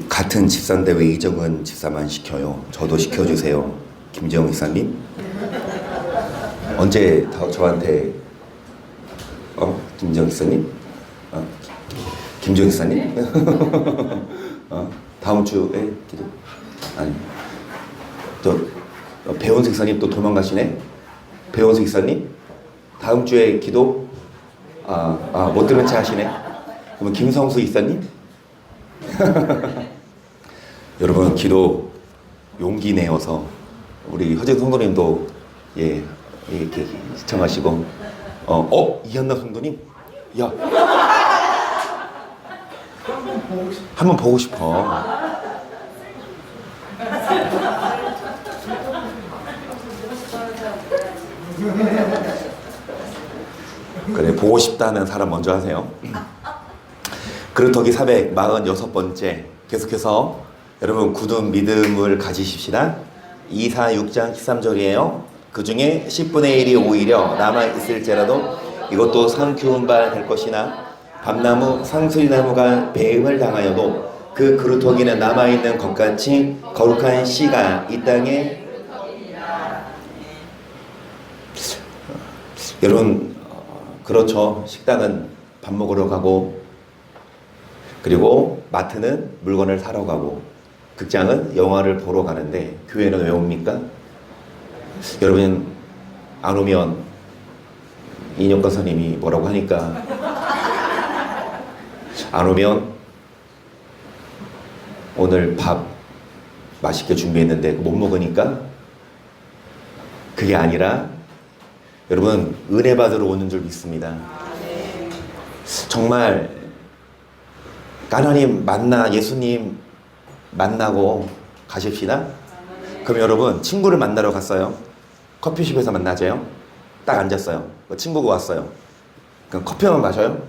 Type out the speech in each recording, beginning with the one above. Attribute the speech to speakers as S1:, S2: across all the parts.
S1: 같은 집사인데 왜 이정은 집사만 시켜요? 저도 시켜주세요. 김재영 집사님. 언제 저한테 김재영 집사님? 김재영 집사님? 다음 주에 기도? 아니, 저 배원석 집사님 또 도망가시네. 배원석 집사님 다음 주에 기도? 못 들은 체 하시네. 그러면 김성수 집사님? 여러분, 기도 용기 내어서 우리 허재 성도님도 이렇게 시청하시고 이현나 성도님, 야, 한번 보고 싶어. 그래, 보고 싶다는 사람 먼저 하세요. 그루터기 446번째, 계속해서 여러분 굳은 믿음을 가지십시다. 2사 6장 13절이에요. 그 중에 10분의 1이 오히려 남아있을지라도 이것도 성기운 바 될 것이나 밤나무 상수리나무가 배임을 당하여도 그 그루터기는 남아있는 것같이 거룩한 씨가 이 땅에. 여러분, 그렇죠. 식당은 밥 먹으러 가고, 그리고 마트는 물건을 사러 가고, 극장은 영화를 보러 가는데 교회는 왜 옵니까? 여러분, 안 오면 이념과 선생님이 뭐라고 하니까, 안 오면 오늘 밥 맛있게 준비했는데 못 먹으니까, 그게 아니라 여러분 은혜 받으러 오는 줄 믿습니다. 정말 하나님 예수님 만나고 가십시다. 그럼 여러분, 친구를 만나러 갔어요. 커피숍에서 만나재요. 딱 앉았어요. 친구가 왔어요. 그럼 커피만 마셔요?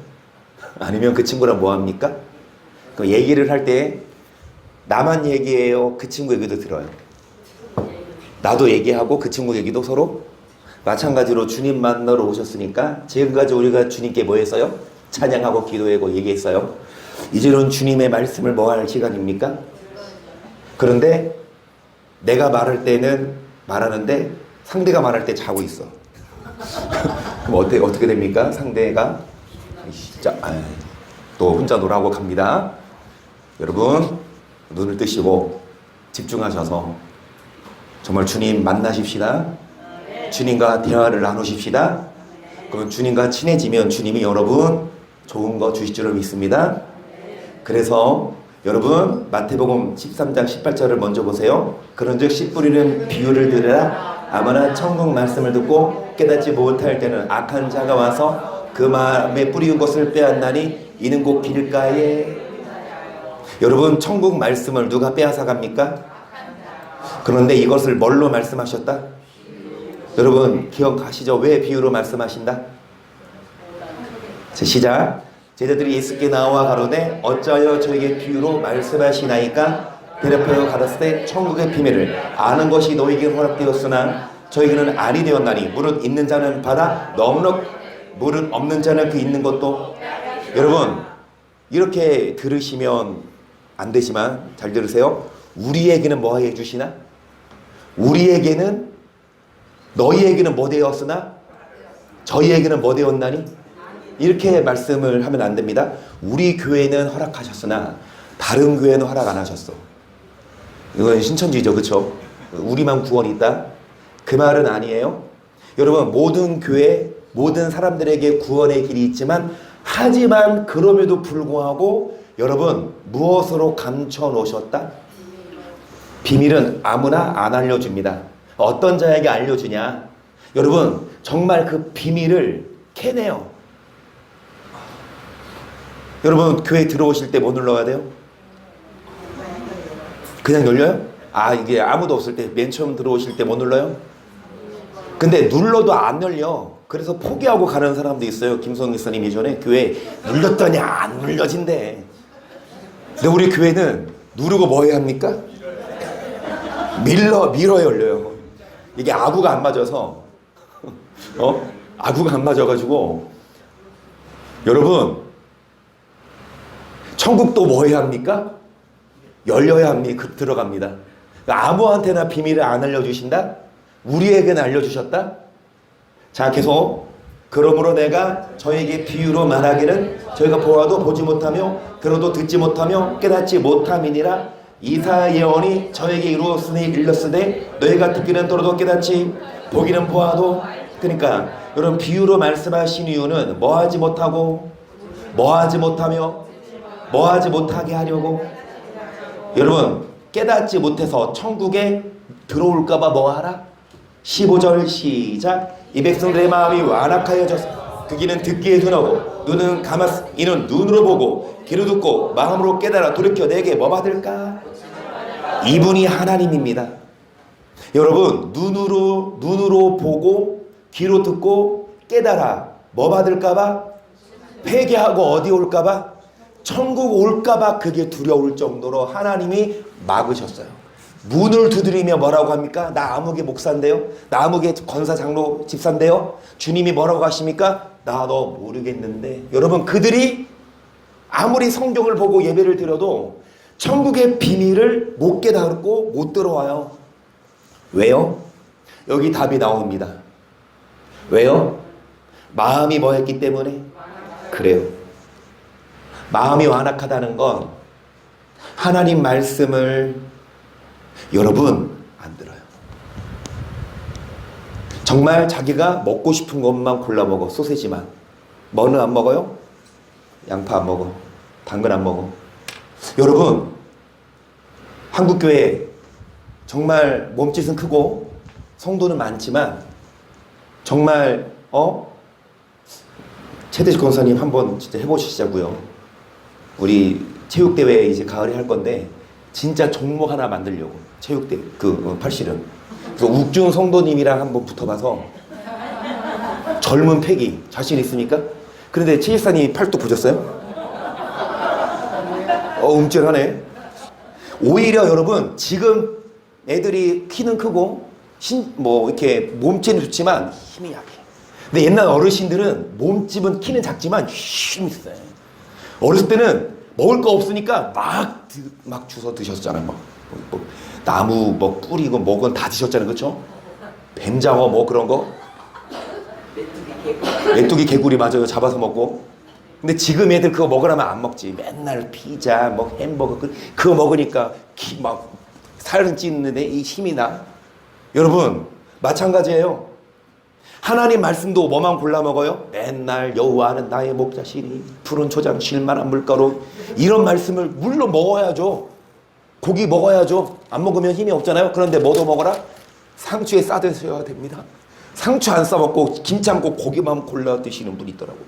S1: 아니면 그 친구랑 뭐 합니까? 그 얘기를 할 때 나만 얘기해요? 그 친구 얘기도 들어요? 나도 얘기하고 그 친구 얘기도 서로? 마찬가지로 주님 만나러 오셨으니까 지금까지 우리가 주님께 뭐 했어요? 찬양하고 기도하고 얘기했어요. 이제는 주님의 말씀을 뭐 할 시간입니까? 그런데 내가 말할 때는 말하는데 상대가 말할 때 자고 있어. 그럼 어떻게 됩니까? 상대가 진짜 또 혼자 놀라고 갑니다. 여러분, 눈을 뜨시고 집중하셔서 정말 주님 만나십시다. 주님과 대화를 나누십시다. 그럼 주님과 친해지면 주님이 여러분 좋은 거 주실 줄 믿습니다. 그래서 여러분 마태복음 13장 18절을 먼저 보세요. 그런즉 씨 뿌리는 비유를 들으라. 아무나 천국 말씀을 듣고 깨닫지 못할 때는 악한 자가 와서 그 마음에 뿌리운 것을 빼앗나니 이는 곧 길가에. 여러분, 천국 말씀을 누가 빼앗아 갑니까? 그런데 이것을 뭘로 말씀하셨다? 여러분 기억하시죠? 왜 비유로 말씀하신다? 시작. 제자들이 예수께 나와 가로되 어찌하여 저에게 비유로 말씀하시나이까? 대답하여 가라사대 천국의 비밀을 아는 것이 너에게 허락되었으나 저에게는 아니 되었나니 무릇 있는 자는 받아 넉넉 무릇 없는 자는 그 있는 것도. 여러분, 이렇게 들으시면 안 되지만 잘 들으세요. 우리에게는 뭐 해주시나? 우리에게는 너희에게는 뭐 되었으나 저희에게는 뭐 되었나니? 이렇게 말씀을 하면 안 됩니다. 우리 교회는 허락하셨으나 다른 교회는 허락 안 하셨어. 이건 신천지죠, 그렇죠? 우리만 구원이 있다? 그 말은 아니에요. 여러분, 모든 교회, 모든 사람들에게 구원의 길이 있지만, 하지만 그럼에도 불구하고 여러분 무엇으로 감춰 놓으셨다? 비밀은 아무나 안 알려줍니다. 어떤 자에게 알려주냐? 여러분, 정말 그 비밀을 캐내요. 여러분, 교회 들어오실 때 뭐 눌러야 돼요? 그냥 열려요? 이게 아무도 없을 때, 맨 처음 들어오실 때 뭐 눌러요? 근데 눌러도 안 열려. 그래서 포기하고 가는 사람도 있어요. 김성희 선생님 예전에 교회 눌렀더니 안 눌려진대. 근데 우리 교회는 누르고 뭐 해야 합니까? 밀어 열려요. 이게 아구가 안 맞아서 아구가 안 맞아가지고. 여러분, 천국도 뭐 해야 합니까? 열려야 합니까? 들어갑니다. 아무한테나 비밀을 안 알려주신다? 우리에게는 알려주셨다? 자, 계속. 그러므로 내가 저에게 비유로 말하기는 저희가 보아도 보지 못하며 들어도 듣지 못하며 깨닫지 못함이니라. 이사야 예언이 저에게 이루었으니 일렀으되 너희가 듣기는 들어도 깨닫지 보기는 보아도. 그러니까 여러분, 비유로 말씀하신 이유는 뭐하지 못하고 뭐하지 못하며 뭐하지 못하게 하려고. 여러분, 깨닫지 못해서 천국에 들어올까봐 뭐하라? 15절 시작. 이 백성들의 마음이 완악하여져서 그 귀는 듣기에 둔하고 눈은 감았으 이는 눈으로 보고 귀로 듣고 마음으로 깨달아 돌이켜 내게 뭐 받을까? 이분이 하나님입니다. 여러분, 눈으로 보고 귀로 듣고 깨달아 뭐 받을까봐? 회개하고 어디 올까봐? 천국 올까봐 그게 두려울 정도로 하나님이 막으셨어요. 문을 두드리며 뭐라고 합니까? 나 아무개 목사인데요. 나 아무개 권사 장로 집사인데요. 주님이 뭐라고 하십니까? 나 너 모르겠는데. 여러분, 그들이 아무리 성경을 보고 예배를 드려도 천국의 비밀을 못 깨닫고 못 들어와요. 왜요? 여기 답이 나옵니다. 왜요? 마음이 뭐했기 때문에? 그래요. 마음이 완악하다는 건 하나님 말씀을 여러분 안 들어요. 정말 자기가 먹고 싶은 것만 골라 먹어. 소세지만. 뭐는 안 먹어요? 양파 안 먹어. 당근 안 먹어. 여러분, 한국교회 정말 몸짓은 크고 성도는 많지만 정말 최대식 권사님 한번 진짜 해보시자고요. 우리 체육대회 이제 가을에 할 건데 진짜 종목 하나 만들려고. 체육대 팔씨름. 그래서 욱준 성도님이랑 한번 붙어봐서 젊은 패기 자신 있습니까? 그런데 최일사님이 팔뚝 보셨어요? 움찔하네. 오히려 여러분, 지금 애들이 키는 크고 이렇게 몸집은 좋지만 힘이 약해. 근데 옛날 어르신들은 몸집은 키는 작지만 힘이 있어요. 어렸을 때는 먹을 거 없으니까 막 주워 드셨잖아요. 나무 뿌리고 뭐건 다 드셨잖아요. 그렇죠? 뱀장어 그런 거. 메뚜기 개구리 맞아요. 잡아서 먹고. 근데 지금 애들 그거 먹으라면 안 먹지. 맨날 피자 햄버거 그거 먹으니까 살은 찌는데 이 힘이 나. 여러분, 마찬가지예요. 하나님 말씀도 뭐만 골라 먹어요? 맨날 여호와는 나의 목자시니 푸른 초장 쉴만한 물가로. 이런 말씀을 물론 먹어야죠. 고기 먹어야죠. 안 먹으면 힘이 없잖아요. 그런데 뭐도 먹어라? 상추에 싸 드셔야 됩니다. 상추 안 싸 먹고 김치 안 먹고 고기만 골라 드시는 분이 있더라고요.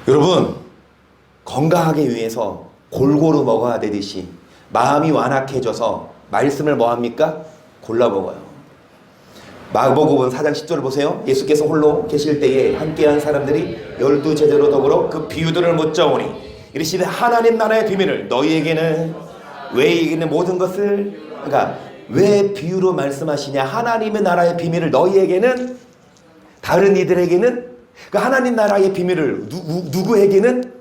S1: 여러분, 건강하게 위해서 골고루 먹어야 되듯이 마음이 완악해져서 말씀을 뭐합니까? 골라 먹어요. 마가복음 4장 10절을 보세요. 예수께서 홀로 계실 때에 함께한 사람들이 12 제자로 더불어 그 비유들을 묻자오니 이르시되 하나님 나라의 비밀을 너희에게는 왜 이기는 모든 것을. 그러니까 왜 비유로 말씀하시냐? 하나님의 나라의 비밀을 너희에게는, 다른 이들에게는, 그 하나님 나라의 비밀을 누구에게는?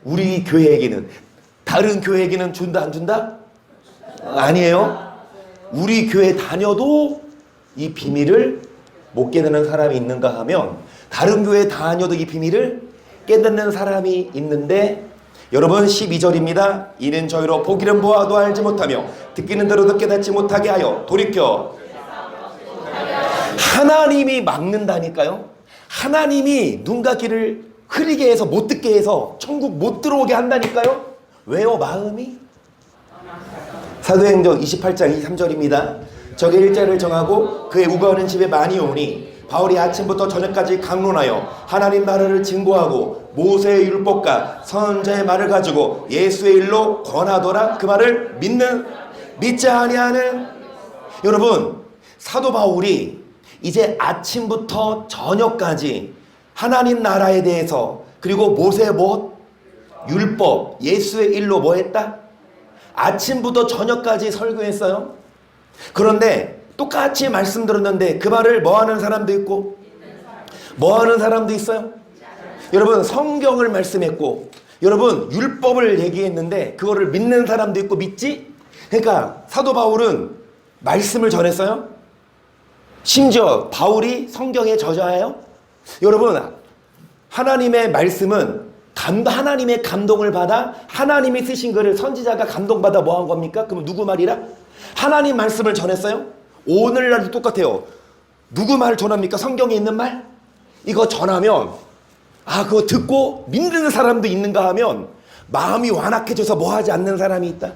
S1: 우리 교회에게는. 다른 교회에게는 준다 안 준다? 아니에요. 우리 교회 다녀도 이 비밀을 못 깨닫는 사람이 있는가 하면 다른 교회 다녀도 이 비밀을 깨닫는 사람이 있는데, 여러분 12절입니다. 이는 저희로 보기는 보아도 알지 못하며 듣기는 들어도 깨닫지 못하게 하여 돌이켜. 하나님이 막는다니까요. 하나님이 눈과 귀를 흐리게 해서 못 듣게 해서 천국 못 들어오게 한다니까요. 왜요? 마음이. 사도행전 28장 23절입니다. 적의 일자를 정하고 그의 우거하는 집에 많이 오니 바울이 아침부터 저녁까지 강론하여 하나님 나라를 증거하고 모세의 율법과 선지자의 말을 가지고 예수의 일로 권하더라. 그 말을 믿지 아니하는. 여러분, 사도 바울이 이제 아침부터 저녁까지 하나님 나라에 대해서, 그리고 모세의 율법, 예수의 일로 했다? 아침부터 저녁까지 설교했어요. 그런데 똑같이 말씀 들었는데 그 말을 뭐하는 사람도 있고 뭐하는 사람도 있어요. 여러분, 성경을 말씀했고 여러분 율법을 얘기했는데 그거를 믿는 사람도 있고 믿지? 그러니까 사도 바울은 말씀을 전했어요. 심지어 바울이 성경의 저자예요. 여러분 하나님의 말씀은 하나님의 감동을 받아 하나님이 쓰신 글을 선지자가 감동받아 뭐 한 겁니까? 그럼 누구 말이라? 하나님 말씀을 전했어요. 오늘날도 똑같아요. 누구 말을 전합니까? 성경에 있는 말? 이거 전하면 그거 듣고 믿는 사람도 있는가 하면 마음이 완악해져서 뭐 하지 않는 사람이 있다.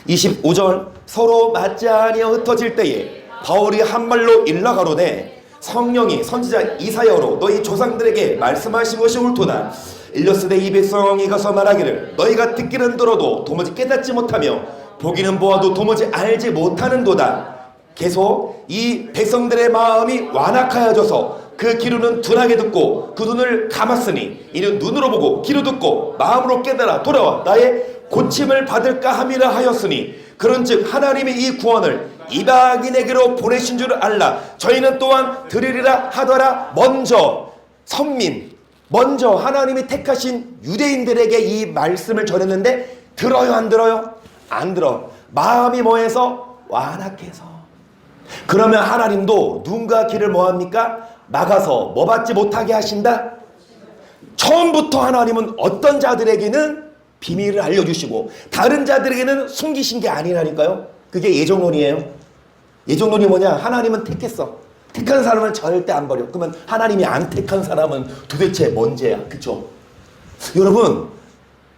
S1: 25절 서로 맞지 아니하여 흩어질 때에 바울이 한 말로 일러가로되 성령이 선지자 이사야로 너희 조상들에게 말씀하신 것이 옳도다. 일러스되 이 백성이 가서 말하기를 너희가 듣기는 들어도 도무지 깨닫지 못하며 보기는 보아도 도무지 알지 못하는도다. 계속 이 백성들의 마음이 완악하여져서 그 귀로는 둔하게 듣고 그 눈을 감았으니 이는 눈으로 보고 귀로 듣고 마음으로 깨달아 돌아와 나의 고침을 받을까 함이라 하였으니 그런즉 하나님이 이 구원을 이방인에게로 보내신 줄 알라. 저희는 또한 들으리라 하더라. 먼저 선민, 먼저 하나님이 택하신 유대인들에게 이 말씀을 전했는데 들어요 안 들어요? 안 들어. 마음이 뭐해서? 완악해서. 그러면 하나님도 눈과 귀를 뭐합니까? 막아서 뭐 받지 못하게 하신다? 처음부터 하나님은 어떤 자들에게는 비밀을 알려주시고 다른 자들에게는 숨기신 게 아니라니까요. 그게 예정론이에요. 예정론이 뭐냐? 하나님은 택했어. 택한 사람은 절대 안 버려. 그러면 하나님이 안 택한 사람은 도대체 뭔 죄야? 그쵸? 여러분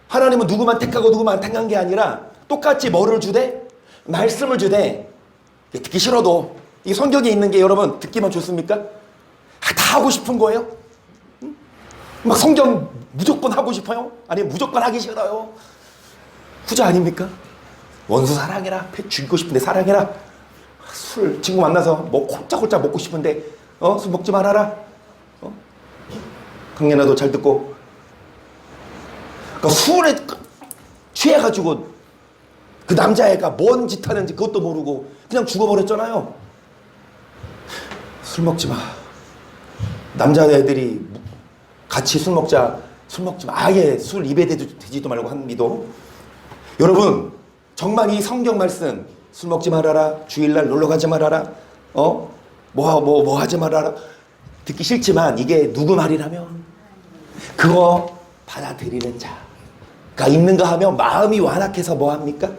S1: 하나님은 누구만 택하고 누구만 택한 게 아니라 똑같이 뭐를 주대? 말씀을 주대. 듣기 싫어도 이 성경에 있는 게 여러분 듣기만 좋습니까? 다 하고 싶은 거예요? 막 성경 무조건 하고 싶어요? 아니면 무조건 하기 싫어요? 후자 아닙니까? 원수 사랑해라. 배 죽이고 싶은데 사랑해라. 술 친구 만나서 뭐 홀짝홀짝 먹고 싶은데 술 먹지 말아라. 강연아도 잘 듣고. 그러니까 술에 취해가지고 그 남자애가 뭔 짓 하는지 그것도 모르고 그냥 죽어버렸잖아요. 술 먹지 마. 남자애들이 같이 술 먹자. 술 먹지 마. 아예 술 입에 대지도 말고 한미도. 여러분 정말 이 성경 말씀 술 먹지 말아라. 주일날 놀러 가지 말아라. 뭐 하지 말아라. 듣기 싫지만 이게 누구 말이라면 그거 받아들이는 자가 있는가 하면 마음이 완악해서 뭐 합니까?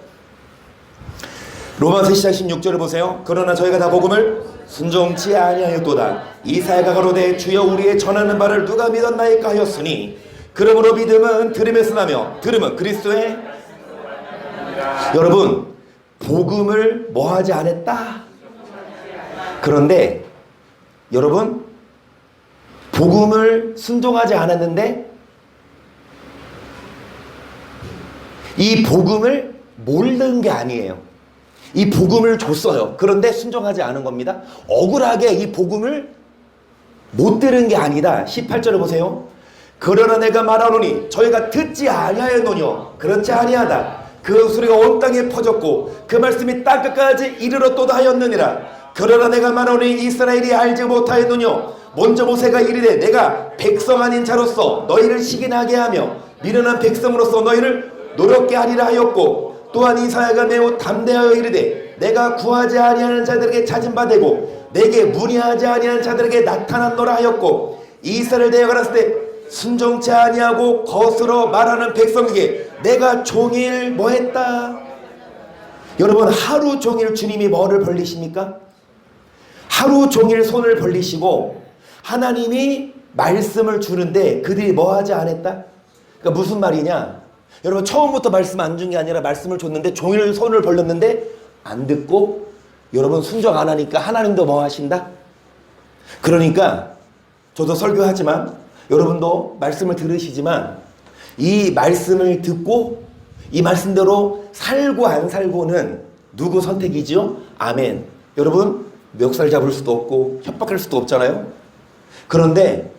S1: 로마서 10장 16절을 보세요. 그러나 저희가 다 복음을 순종치 아니하였도다. 이사야가 가로되 주여 우리의 전하는 바를 누가 믿었나이까 하였으니 그러므로 믿음은 들음에서 나며 들음은 그리스도의. 여러분 복음을 뭐하지 않았다? 그런데 여러분 복음을 순종하지 않았는데 이 복음을 모르는 게 아니에요. 이 복음을 줬어요. 그런데 순종하지 않은 겁니다. 억울하게 이 복음을 못 들은 게 아니다. 18절을 보세요. 그러나 내가 말하노니 저희가 듣지 아니하였노뇨. 그렇지 아니하다. 그 소리가 온 땅에 퍼졌고 그 말씀이 땅끝까지 이르렀도다 하였느니라. 그러나 내가 말하노니 이스라엘이 알지 못하였느뇨. 먼저 모세가 이르되 내가 백성 아닌 자로서 너희를 시기나게 하며 미련한 백성으로서 너희를 노력게 하리라 하였고 또한 이사야가 매우 담대하여 이르되 내가 구하지 아니하는 자들에게 찾음받되고 내게 문의하지 아니하는 자들에게 나타났노라 하였고 이스라엘 대하여 가라사대 때 순종치 아니하고 거스러 말하는 백성에게 내가 종일 뭐했다. 여러분 하루 종일 주님이 뭐를 벌리십니까? 하루 종일 손을 벌리시고 하나님이 말씀을 주는데 그들이 뭐하지 않았다? 그러니까 무슨 말이냐? 여러분 처음부터 말씀 안 준 게 아니라 말씀을 줬는데 종일 손을 벌렸는데 안 듣고 여러분 순종 안 하니까 하나님도 뭐 하신다? 그러니까 저도 설교하지만 여러분도 말씀을 들으시지만 이 말씀을 듣고 이 말씀대로 살고 안 살고는 누구 선택이지요? 아멘. 여러분 멱살 잡을 수도 없고 협박할 수도 없잖아요. 그런데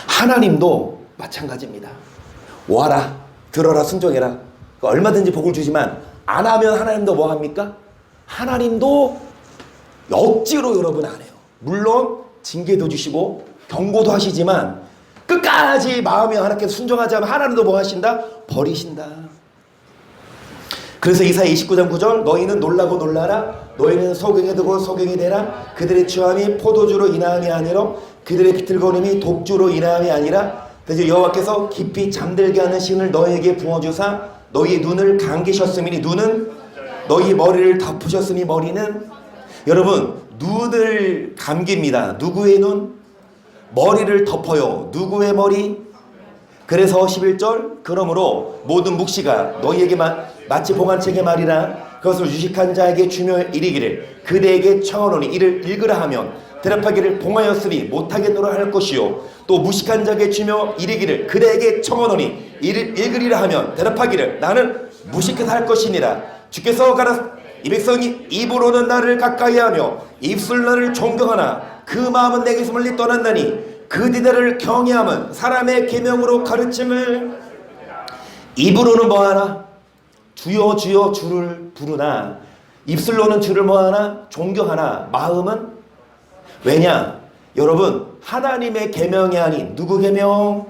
S1: 하나님도 마찬가지입니다. 와라 들어라 순종해라. 얼마든지 복을 주지만 안 하면 하나님도 뭐 합니까? 하나님도 억지로 여러분 안 해요. 물론 징계도 주시고 경고도 하시지만 끝까지 마음이 하나님께 순종하지 않으면 하나님도 뭐 하신다? 버리신다. 그래서 이사야 29장 9절 너희는 놀라고 놀라라. 너희는 소경이 되고 소경이 되라. 그들의 취함이 포도주로 인함이 아니라 그들의 비틀거림이 독주로 인함이 아니라 그래서 여호와께서 깊이 잠들게 하는 신을 너희에게 부어주사 너희 눈을 감기셨으니 눈은 너희 머리를 덮으셨으니 머리는 여러분 눈을 감깁니다. 누구의 눈? 머리를 덮어요. 누구의 머리? 그래서 11절 그러므로 모든 묵시가 너희에게만 마치 봉안책의 말이라 그것을 유식한 자에게 주며 이르기를 그대에게 청하노니 이를 읽으라 하면 대답하기를 봉하였으니 못하겠노라 할 것이요 또 무식한 자에게 주며 이르기를 그대에게 청하노니 이를 읽으리라 하면 대답하기를 나는 무식해서 할 것이니라. 주께서 가라 이 백성이 입으로는 나를 가까이하며 입술 나를 존경하나 그 마음은 내게서 멀리 떠난다니 그 디다를 경외함은 사람의 계명으로 가르침을 입으로는 뭐하나 주여 주여 주를 부르나 입술로는 주를 뭐하나 존경하나 마음은 왜냐 여러분 하나님의 계명이 아닌 누구 계명?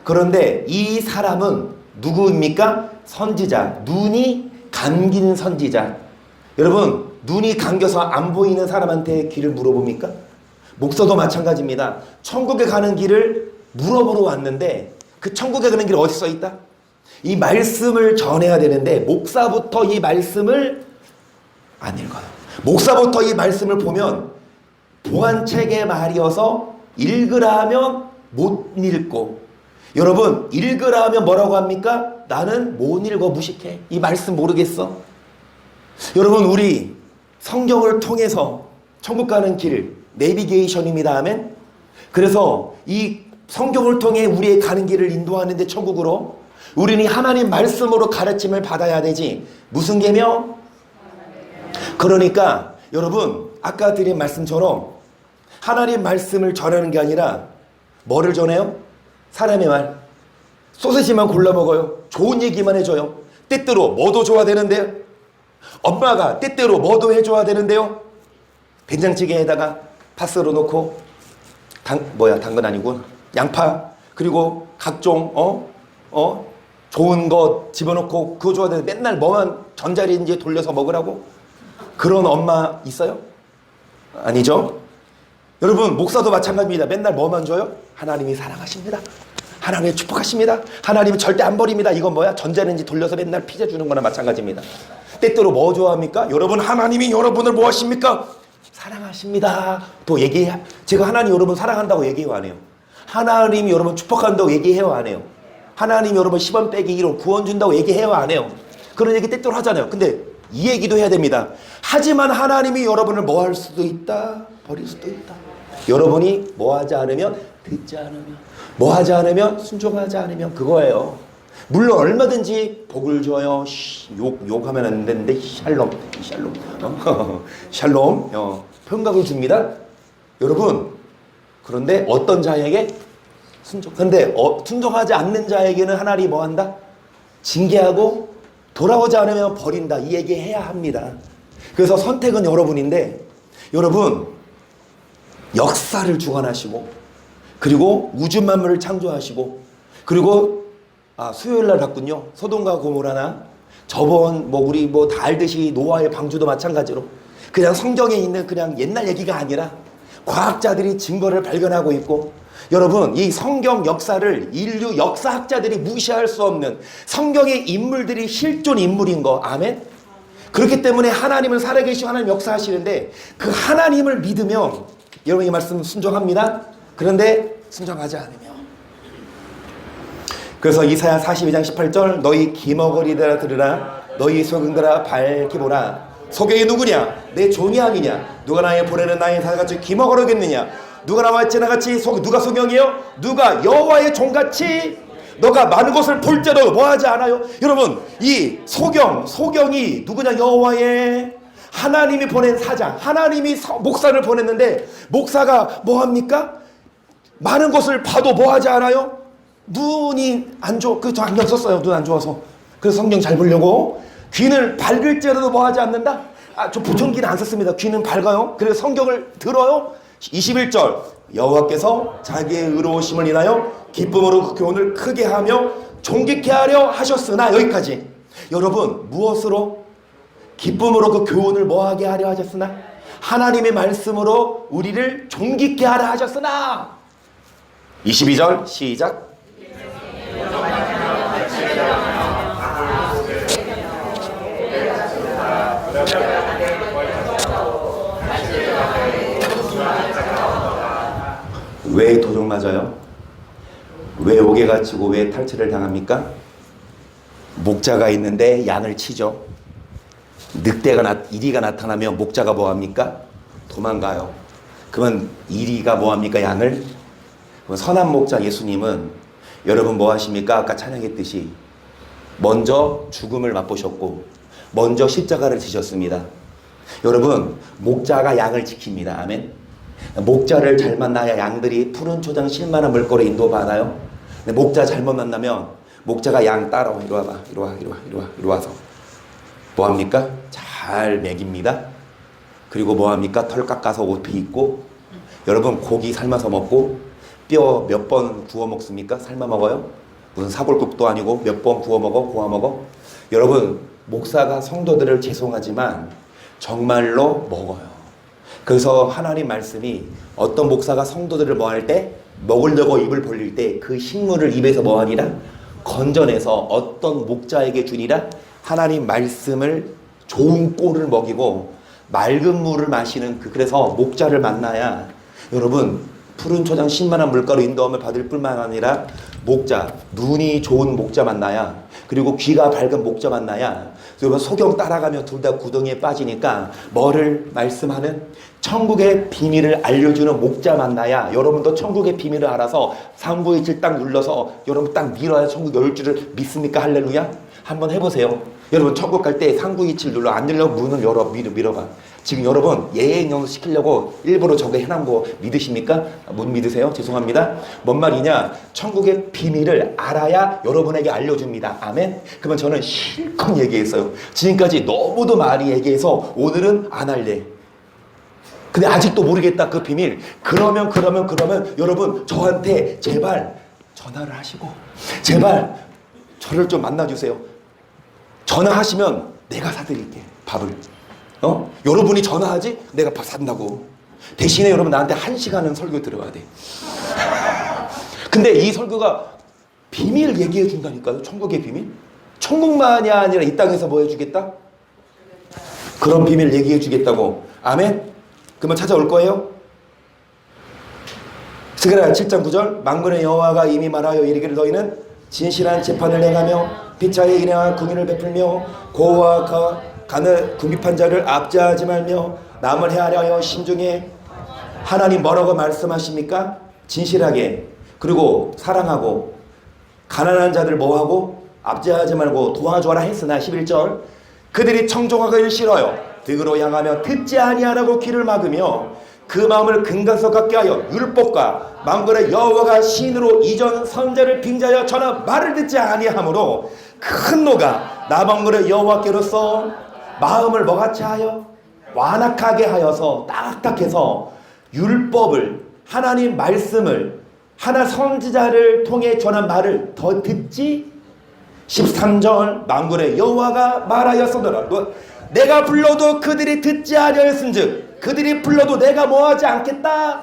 S1: 그런데 이 사람은 누구입니까? 선지자 눈이 감긴 선지자. 여러분 눈이 감겨서 안 보이는 사람한테 길을 물어봅니까? 목사도 마찬가지입니다. 천국에 가는 길을 물어보러 왔는데 그 천국에 가는 길 어디 써 있다? 이 말씀을 전해야 되는데 목사부터 이 말씀을 안 읽어요. 목사부터 이 말씀을 보면 봉안책의 말이어서 읽으라 하면 못 읽고 여러분 읽으라 하면 뭐라고 합니까? 나는 못 읽어 무식해. 이 말씀 모르겠어. 여러분 우리 성경을 통해서 천국 가는 길 내비게이션입니다. 아멘. 그래서 이 성경을 통해 우리의 가는 길을 인도하는데 천국으로 우리는 하나님 말씀으로 가르침을 받아야 되지. 무슨 계명? 그러니까 여러분 아까 드린 말씀처럼 하나님 말씀을 전하는 게 아니라 뭐를 전해요? 사람의 말. 소세지만 골라 먹어요. 좋은 얘기만 해줘요. 때때로 뭐도 줘야 되는데요. 엄마가 때때로 뭐도 해줘야 되는데요. 된장찌개에다가 파스로 넣고 당근 아니고 양파 그리고 각종 좋은 거 집어넣고 그거 줘야 되는데 맨날 뭐만 전자레인지에 돌려서 먹으라고? 그런 엄마 있어요? 아니죠? 여러분 목사도 마찬가지입니다. 맨날 뭐만 줘요? 하나님이 사랑하십니다. 하나님이 축복하십니다. 하나님이 절대 안 버립니다. 이건 뭐야? 전자레인지 돌려서 맨날 피자 주는 거나 마찬가지입니다. 때때로 뭐 좋아합니까? 여러분 하나님이 여러분을 뭐 하십니까? 사랑하십니다. 또 얘기해. 제가 하나님 여러분 사랑한다고 얘기해요 안 해요? 하나님이 여러분 축복한다고 얘기해요 안 해요? 하나님 여러분 10원 빼기 1원 구원 준다고 얘기해요 안 해요? 그런 얘기 때때로 하잖아요. 근데 이 얘기도 해야 됩니다. 하지만 하나님이 여러분을 뭐 할 수도 있다 버릴 수도 있다. 여러분이 뭐 하지 않으면 듣지 않으면 뭐 하지 않으면 순종하지 않으면 그거예요. 물론 얼마든지 복을 줘요. 욕하면 안 되는데 샬롬 샬롬 평강을 줍니다. 여러분 그런데 어떤 자에게 순종. 근데 순종하지 않는 자에게는 하나님이 뭐 한다? 징계하고 돌아오지 않으면 버린다. 이 얘기 해야 합니다. 그래서 선택은 여러분인데 여러분 역사를 주관하시고 그리고 우주 만물을 창조하시고 그리고 수요일 날 봤군요. 소돔과 고모라나 저번 우리 다 알듯이 노아의 방주도 마찬가지로 그냥 성경에 있는 그냥 옛날 얘기가 아니라 과학자들이 증거를 발견하고 있고 여러분 이 성경 역사를 인류 역사학자들이 무시할 수 없는 성경의 인물들이 실존 인물인 거. 아멘. 그렇기 때문에 하나님은 살아계시고 하나님 역사하시는데 그 하나님을 믿으면 여러분 이 말씀 순종합니다. 그런데 순종하지 않으면 그래서 이사야 42장 18절 너희 기머거리들아 들으라 너희 소경들아 밝히 보라. 소경이 누구냐? 내 종이 아니냐? 누가 나의 보내는 나의 사같이 기머거리겠느냐? 누가 나와 지나같이 누가 소경이요? 누가 여호와의 종같이 너가 많은 것을 볼 때도 뭐하지 않아요? 여러분 이 소경이 누구냐? 여호와의 하나님이 보낸 사장. 하나님이 목사를 보냈는데 목사가 뭐합니까? 많은 것을 봐도 뭐하지 않아요? 눈이 안 좋아. 저 안경 썼어요. 눈 안 좋아서. 그래서 성경 잘 보려고. 귀는 밝을지라도 뭐하지 않는다? 저 보청기는 안 썼습니다. 귀는 밝아요. 그래서 성경을 들어요. 21절 여호와께서 자기의 의로우심을 인하여 기쁨으로 그 교훈을 크게 하며 존귀케 하려 하셨으나 여기까지. 여러분 무엇으로? 기쁨으로 그 교훈을 뭐하게 하려 하셨으나 하나님의 말씀으로 우리를 존귀케 하려 하셨으나 22절 시작. 왜 도둑 맞아요? 왜 옥에가 치고 왜 탈취를 당합니까? 목자가 있는데 양을 치죠. 이리가 나타나면 목자가 뭐합니까? 도망가요. 그러면 이리가 뭐합니까? 양을? 선한 목자 예수님은 여러분 뭐하십니까? 아까 찬양했듯이 먼저 죽음을 맛보셨고 먼저 십자가를 지셨습니다. 여러분 목자가 양을 지킵니다. 아멘. 목자를 잘 만나야 양들이 푸른 초장 쉴만한 물거리 인도받아요. 목자 잘못 만나면 목자가 양 따라와. 이리 와봐. 이리 와서 뭐합니까? 잘 먹입니다. 그리고 뭐합니까? 털 깎아서 옷 입고. 여러분 고기 삶아서 먹고 뼈 몇 번 구워 먹습니까? 삶아 먹어요? 무슨 사골국도 아니고 몇 번 구워 먹어? 구워 먹어? 여러분 목사가 성도들을 죄송하지만 정말로 먹어요. 그래서 하나님 말씀이 어떤 목사가 성도들을 뭐 할 때 먹으려고 입을 벌릴 때 그 식물을 입에서 뭐 하니라? 건져내서 어떤 목자에게 주니라? 하나님 말씀을 좋은 꼴을 먹이고 맑은 물을 마시는 그래서 목자를 만나야 여러분 푸른 초장 10만원 물가로 인도함을 받을 뿐만 아니라 목자, 눈이 좋은 목자 만나야 그리고 귀가 밝은 목자 만나야 여러분 소경 따라가면 둘 다 구덩이에 빠지니까 뭐를 말씀하는 천국의 비밀을 알려주는 목자 만나야 여러분도 천국의 비밀을 알아서 3,9,1,7 딱 눌러서 여러분 딱 밀어야 천국 열 줄을 믿습니까? 할렐루야? 한번 해보세요. 여러분 천국 갈 때 3,9,1,7 눌러. 안 눌러 문을 열어. 밀어봐. 지금 여러분 예행연수 시키려고 일부러 저거 해놓은 거 믿으십니까? 못 믿으세요? 죄송합니다. 뭔 말이냐? 천국의 비밀을 알아야 여러분에게 알려줍니다. 아멘? 그러면 저는 실컷 얘기했어요. 지금까지 너무도 많이 얘기해서 오늘은 안 할래. 근데 아직도 모르겠다 그 비밀. 그러면 여러분 저한테 제발 전화를 하시고 제발 저를 좀 만나주세요. 전화하시면 내가 사드릴게 밥을. 여러분이 전화하지 내가 밥 산다고. 대신에 여러분 나한테 1시간은 설교 들어가야 돼. 근데 이 설교가 비밀 얘기해 준다니까요. 천국의 비밀. 천국만이 아니라 이 땅에서 뭐 해주겠다? 그런 비밀 얘기해 주겠다고. 아멘. 그러면 찾아올 거예요? 스가랴 7장 9절 만군의 여호와가 이미 말하여 이르기를 너희는 진실한 재판을 행하며 피차에 인행한 공의를 베풀며 고와 간을 궁핍한 자를 압제하지 말며 남을 헤아려 신중해. 하나님 뭐라고 말씀하십니까? 진실하게 그리고 사랑하고 가난한 자들 뭐하고 압제하지 말고 도와줘라 했으나 11절 그들이 청종하기를 싫어요. 득으로 향하며 듣지 아니하라고 귀를 막으며 그 마음을 금강석 같게 하여 율법과 만군의 여호와가 신으로 이전 선자를 빙자하여 전하 말을 듣지 아니하므로 큰 노가 나만군의 여호와께로서 마음을 뭐같이 하여 완악하게 하여서 딱딱해서 율법을 하나님 말씀을 하나 선지자를 통해 전한 말을 더 듣지. 13절 만군의 여호와가 말하였으므로 내가 불러도 그들이 듣지 아니하였은즉 그들이 불러도 내가 뭐하지 않겠다.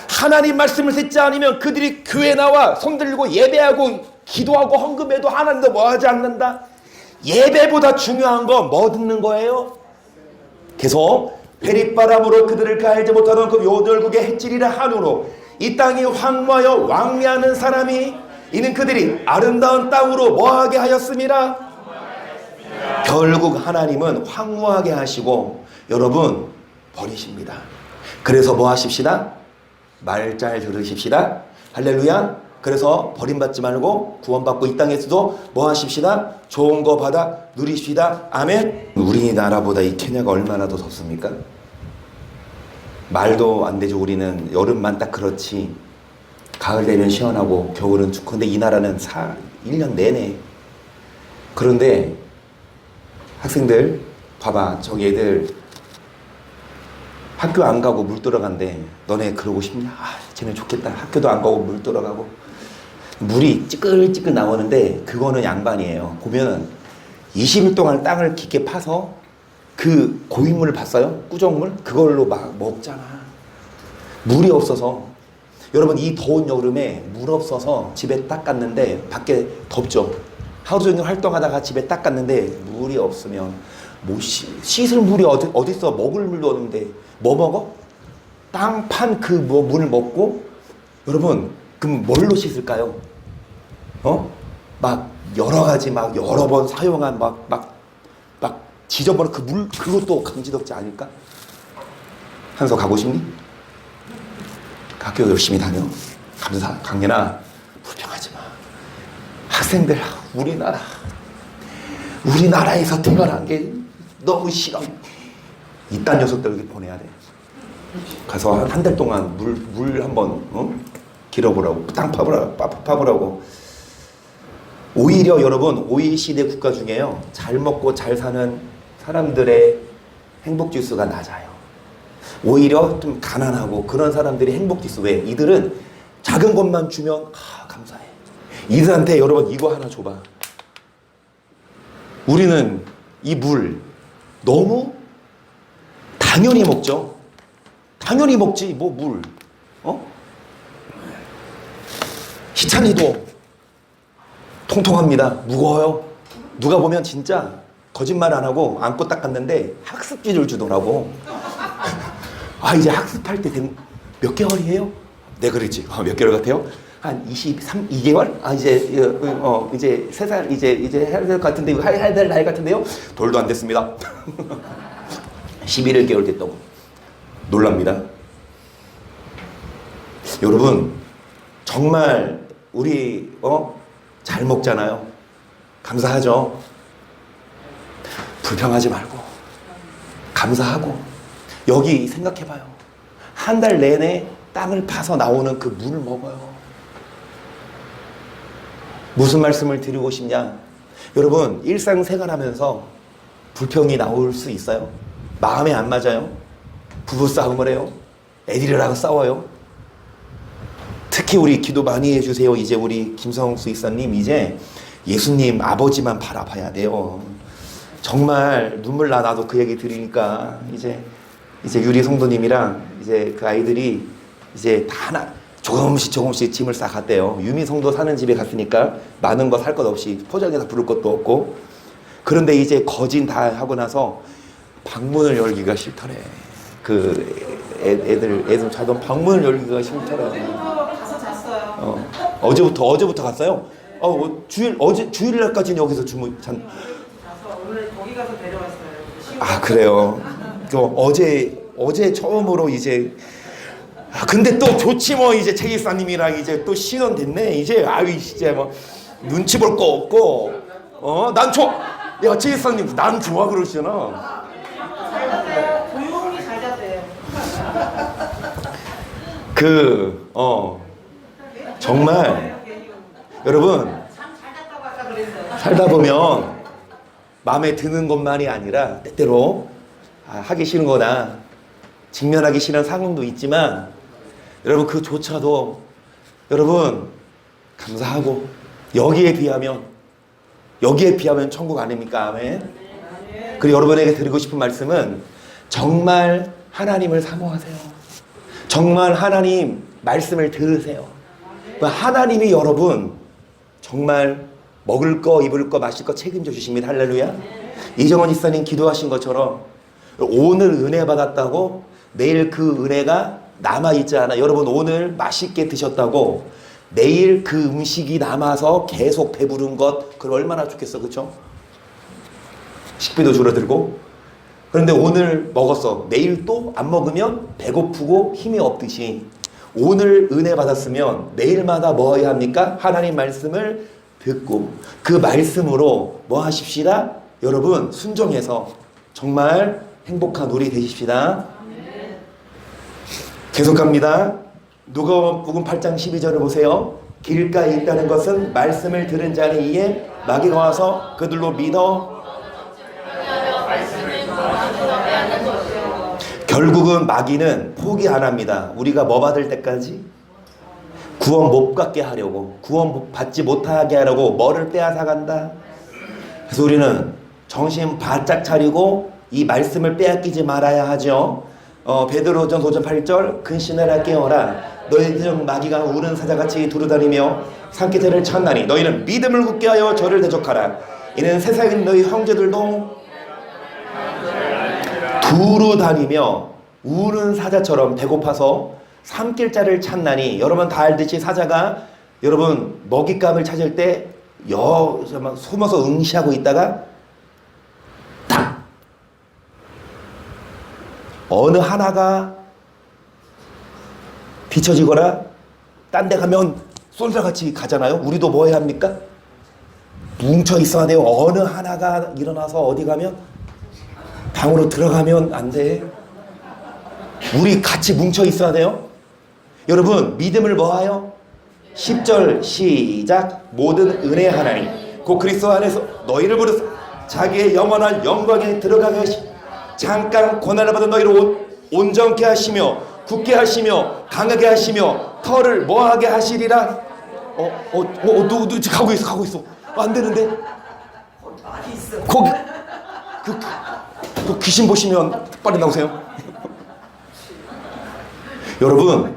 S1: 하나님 말씀을 듣지 않으면 그들이 교회 나와 손들고 예배하고 기도하고 헌금해도 하나님도 뭐하지 않는다. 예배보다 중요한 건 뭐 듣는 거예요? 계속 회립바람으로 그들을 가하지 못하던 그 요절국의 햇질이라 하누로 이 땅이 황무하여 왕래하는 사람이 이는 그들이 아름다운 땅으로 뭐하게 하였습니다. 결국 하나님은 황무하게 하시고 여러분 버리십니다. 그래서 뭐 하십시다? 말 잘 들으십시다. 할렐루야. 그래서 버림받지 말고 구원받고 이 땅에서도 뭐 하십시다? 좋은 거 받아 누리십시다. 아멘. 우리나라보다 이 케냐가 얼마나 더 덥습니까? 말도 안 되죠. 우리는 여름만 딱 그렇지 가을 되면 시원하고 겨울은 춥고. 근데 이 나라는 1년 내내. 그런데 학생들 봐봐. 저기 애들 학교 안 가고 물 들어간대. 너네 그러고 싶냐? 아, 쟤네 좋겠다. 학교도 안 가고 물 들어가고. 물이 찌끌찌끌 나오는데 그거는 양반이에요. 보면은 20일 동안 땅을 깊게 파서 그 고인물을 봤어요? 꾸정물? 그걸로 막 먹잖아. 물이 없어서. 여러분 이 더운 여름에 물 없어서 집에 딱 갔는데 밖에 덥죠. 하루 종일 활동하다가 집에 딱 갔는데 물이 없으면 뭐 씻을 물이 어딨어. 먹을 물도 없는데 뭐 먹어? 땅 판 그 뭐 물을 먹고. 여러분 그럼 뭘로 씻을까요? 막 여러 가지 막 여러 번 사용한 막 지저분한 그 물, 그것도 감지덕지 아닐까? 한서 가고 싶니? 학교 열심히 다녀. 강연아, 불평하지 마. 학생들, 우리나라에서 태어난 게 너무 싫어. 이딴 녀석들 여기 보내야 돼. 가서 한 달 동안 물 한번 길어보라고, 땅 파보라고. 오히려 여러분, OECD 국가 중에요, 잘 먹고 잘 사는 사람들의 행복 지수가 낮아요. 오히려 좀 가난하고 그런 사람들이 행복 지수. 왜? 이들은 작은 것만 주면 감사해. 이들한테 여러분 이거 하나 줘봐. 우리는 이 물 너무 당연히 먹죠. 당연히 먹지 뭐 물. 희찬이도 통통합니다. 무거워요. 누가 보면 진짜 거짓말 안 하고 안고 닦았는데 학습지를 주더라고. 이제 학습할 때 몇 개월이에요? 네, 그랬지. 몇 개월 같아요? 한 2개월? 이제 3살, 이제 해야 될 것 같은데, 해야 될 나이 같은데요? 돌도 안 됐습니다. 11개월 됐다고. 놀랍니다. 여러분, 정말 우리, 잘 먹잖아요. 감사하죠? 불평하지 말고, 감사하고. 여기 생각해봐요. 한 달 내내 땅을 파서 나오는 그 물을 먹어요. 무슨 말씀을 드리고 싶냐? 여러분, 일상생활하면서 불평이 나올 수 있어요? 마음에 안 맞아요? 부부싸움을 해요? 애들이랑 싸워요? 특히 우리 기도 많이 해주세요. 이제 우리 김성수 이사님, 이제 예수님 아버지만 바라봐야 돼요. 정말 눈물 나. 나도 그 얘기 들으니까 이제 유리 성도님이랑 이제 그 아이들이 이제 다 조금씩 짐을 싸갔대요. 유미 성도 사는 집에 갔으니까 많은 거 살 것 없이 포장해서 부를 것도 없고. 그런데 이제 거진 다 하고 나서 방문을 열기가 싫더래. 그 애들 자던 방문을 열기가 싫더래.
S2: 가서 잤어요.
S1: 어제부터 갔어요. 주일날까지는 여기서 가서
S2: 오늘 거기 가서 내려왔어요.
S1: 그래요. 어제 처음으로 이제. 근데 또 좋지 뭐. 이제 최 기사님이랑 이제 또 신혼 됐네. 이제 이제 뭐 눈치 볼 거 없고. 난 야, 최 기사님 난 좋아 그러시잖아.
S2: 잘 잤대요. 조용히 잘 잤대요.
S1: 정말 여러분 살다 보면 마음에 드는 것만이 아니라 때때로 하기 싫은 거나 직면하기 싫은 상황도 있지만 여러분 그조차도 여러분 감사하고 여기에 비하면 천국 아닙니까? 아멘. 그리고 여러분에게 드리고 싶은 말씀은 정말 하나님을 사모하세요. 정말 하나님 말씀을 들으세요. 하나님이 여러분 정말 먹을 거 입을 거 마실 거 책임져 주십니다. 할렐루야. 이정원 이사님 기도하신 것처럼 오늘 은혜 받았다고 내일 그 은혜가 남아있지 않아. 여러분 오늘 맛있게 드셨다고 내일 그 음식이 남아서 계속 배부른 것, 그럼 얼마나 좋겠어. 그렇죠? 식비도 줄어들고. 그런데 오늘 먹었어. 내일 또 안 먹으면 배고프고 힘이 없듯이 오늘 은혜 받았으면 내일마다 뭐 해야 합니까? 하나님 말씀을 듣고 그 말씀으로 뭐 하십시다? 여러분 순종해서 정말 행복한 우리 되십시다. 계속 갑니다. 누가복음 8장 12절을 보세요. 길가에 있다는 것은 말씀을 들은 자니 이에 마귀가 와서 그들로 믿어. 결국은 마귀는 포기 안 합니다. 우리가 뭐 받을 때까지? 구원 못 받게 하려고, 구원 받지 못하게 하려고 뭐를 빼앗아 간다. 그래서 우리는 정신 바짝 차리고 이 말씀을 빼앗기지 말아야 하죠. 베드로전 5장 8절 근신하라 깨어라 너희들 중 마귀가 우는 사자같이 두루다니며 산기태를 찾나니 너희는 믿음을 굳게 하여 저를 대적하라. 이는 세상인 너희 형제들도 두루다니며 우는 사자처럼 배고파서 삼킬자를 찾나니. 여러분 다 알듯이 사자가 여러분 먹잇감을 찾을 때 숨어서 응시하고 있다가 딱 어느 하나가 뒤처지거나 딴 데 가면 쏜살같이 가잖아요. 우리도 뭐 해야 합니까? 뭉쳐 있어야 돼요. 어느 하나가 일어나서 어디 가면 방으로 들어가면 안 돼. 우리 같이 뭉쳐 있어야 돼요. 여러분 믿음을 뭐하여? 10절 시작. 모든 은혜 하나님 곧 그리스도 안에서 너희를 부르사 자기의 영원한 영광에 들어가게 하시 잠깐 고난을 받은 너희를 온전케 하시며 굳게 하시며 강하게 하시며 터를 뭐하게 하시리라. 누구 가고 있어. 안 되는데.
S2: 많이 있어.
S1: 거기 그 귀신 보시면 빨리 나오세요. 여러분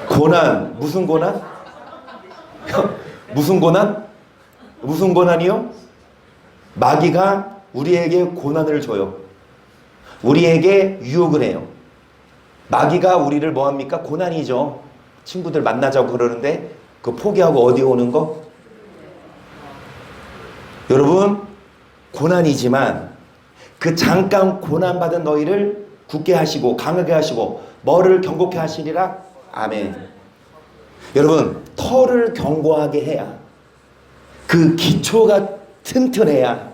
S1: 고난 무슨 고난? 무슨 고난? 무슨 고난이요? 마귀가 우리에게 고난을 줘요. 우리에게 유혹을 해요. 마귀가 우리를 뭐합니까? 고난이죠. 친구들 만나자고 그러는데 그 포기하고 어디 오는 거? 여러분 고난이지만 그 잠깐 고난받은 너희를 굳게 하시고 강하게 하시고 뭐를 견고케 하시리라. 아멘. 여러분 터를 견고하게 해야 그 기초가 튼튼해야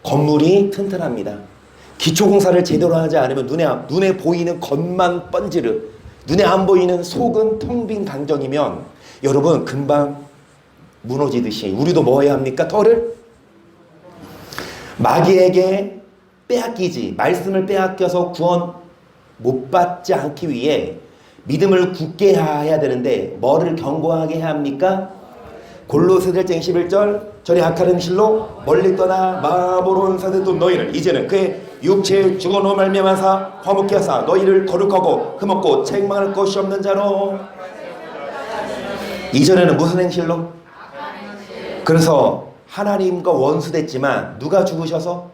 S1: 건물이 튼튼합니다. 기초공사를 제대로 하지 않으면 눈에 보이는 겉만 번지르 눈에 안 보이는 속은 텅 빈 강정이면 여러분 금방 무너지듯이 우리도 뭐 해야 합니까? 터를 마귀에게 빼앗기지 말씀을 빼앗겨서 구원 못 받지 않기 위해 믿음을 굳게 해야 되는데 뭐를 견고하게 해야 합니까? 골로새서 11절 저리 악한 행실로 멀리 떠나 마음으로 온 사대도 너희를 이제는 그의 육체에 죽어놓은 말미암아서 화목케 하사 너희를 거룩하고 흠없고 책망할 것이 없는 자로. 이전에는 무슨 행실로? 그래서 하나님과 원수 됐지만 누가 죽으셔서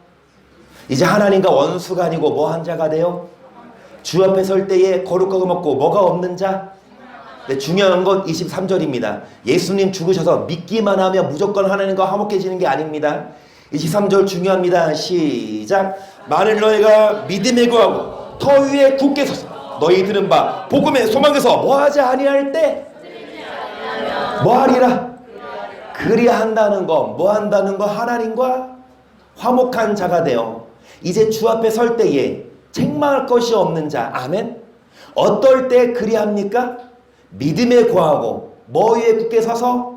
S1: 이제 하나님과 원수가 아니고 뭐 한 자가 돼요? 주 앞에 설 때에 거룩하고 흠없고 뭐가 없는 자. 네, 중요한 건 23절입니다. 예수님 죽으셔서 믿기만 하면 무조건 하나님과 화목해지는 게 아닙니다. 23절 중요합니다. 시작. 만일 너희가 믿음에 구하고 터 위에 굳게 서서 너희 들은 바 복음의 소망에서 뭐하지 아니할 때 뭐하리라. 그리야 한다는 거 뭐한다는 거 하나님과 화목한 자가 되어 이제 주 앞에 설 때에 책망할 것이 없는 자. 아멘. 어떨 때 그리합니까? 믿음에 구하고 뭐 위에 굳게 서서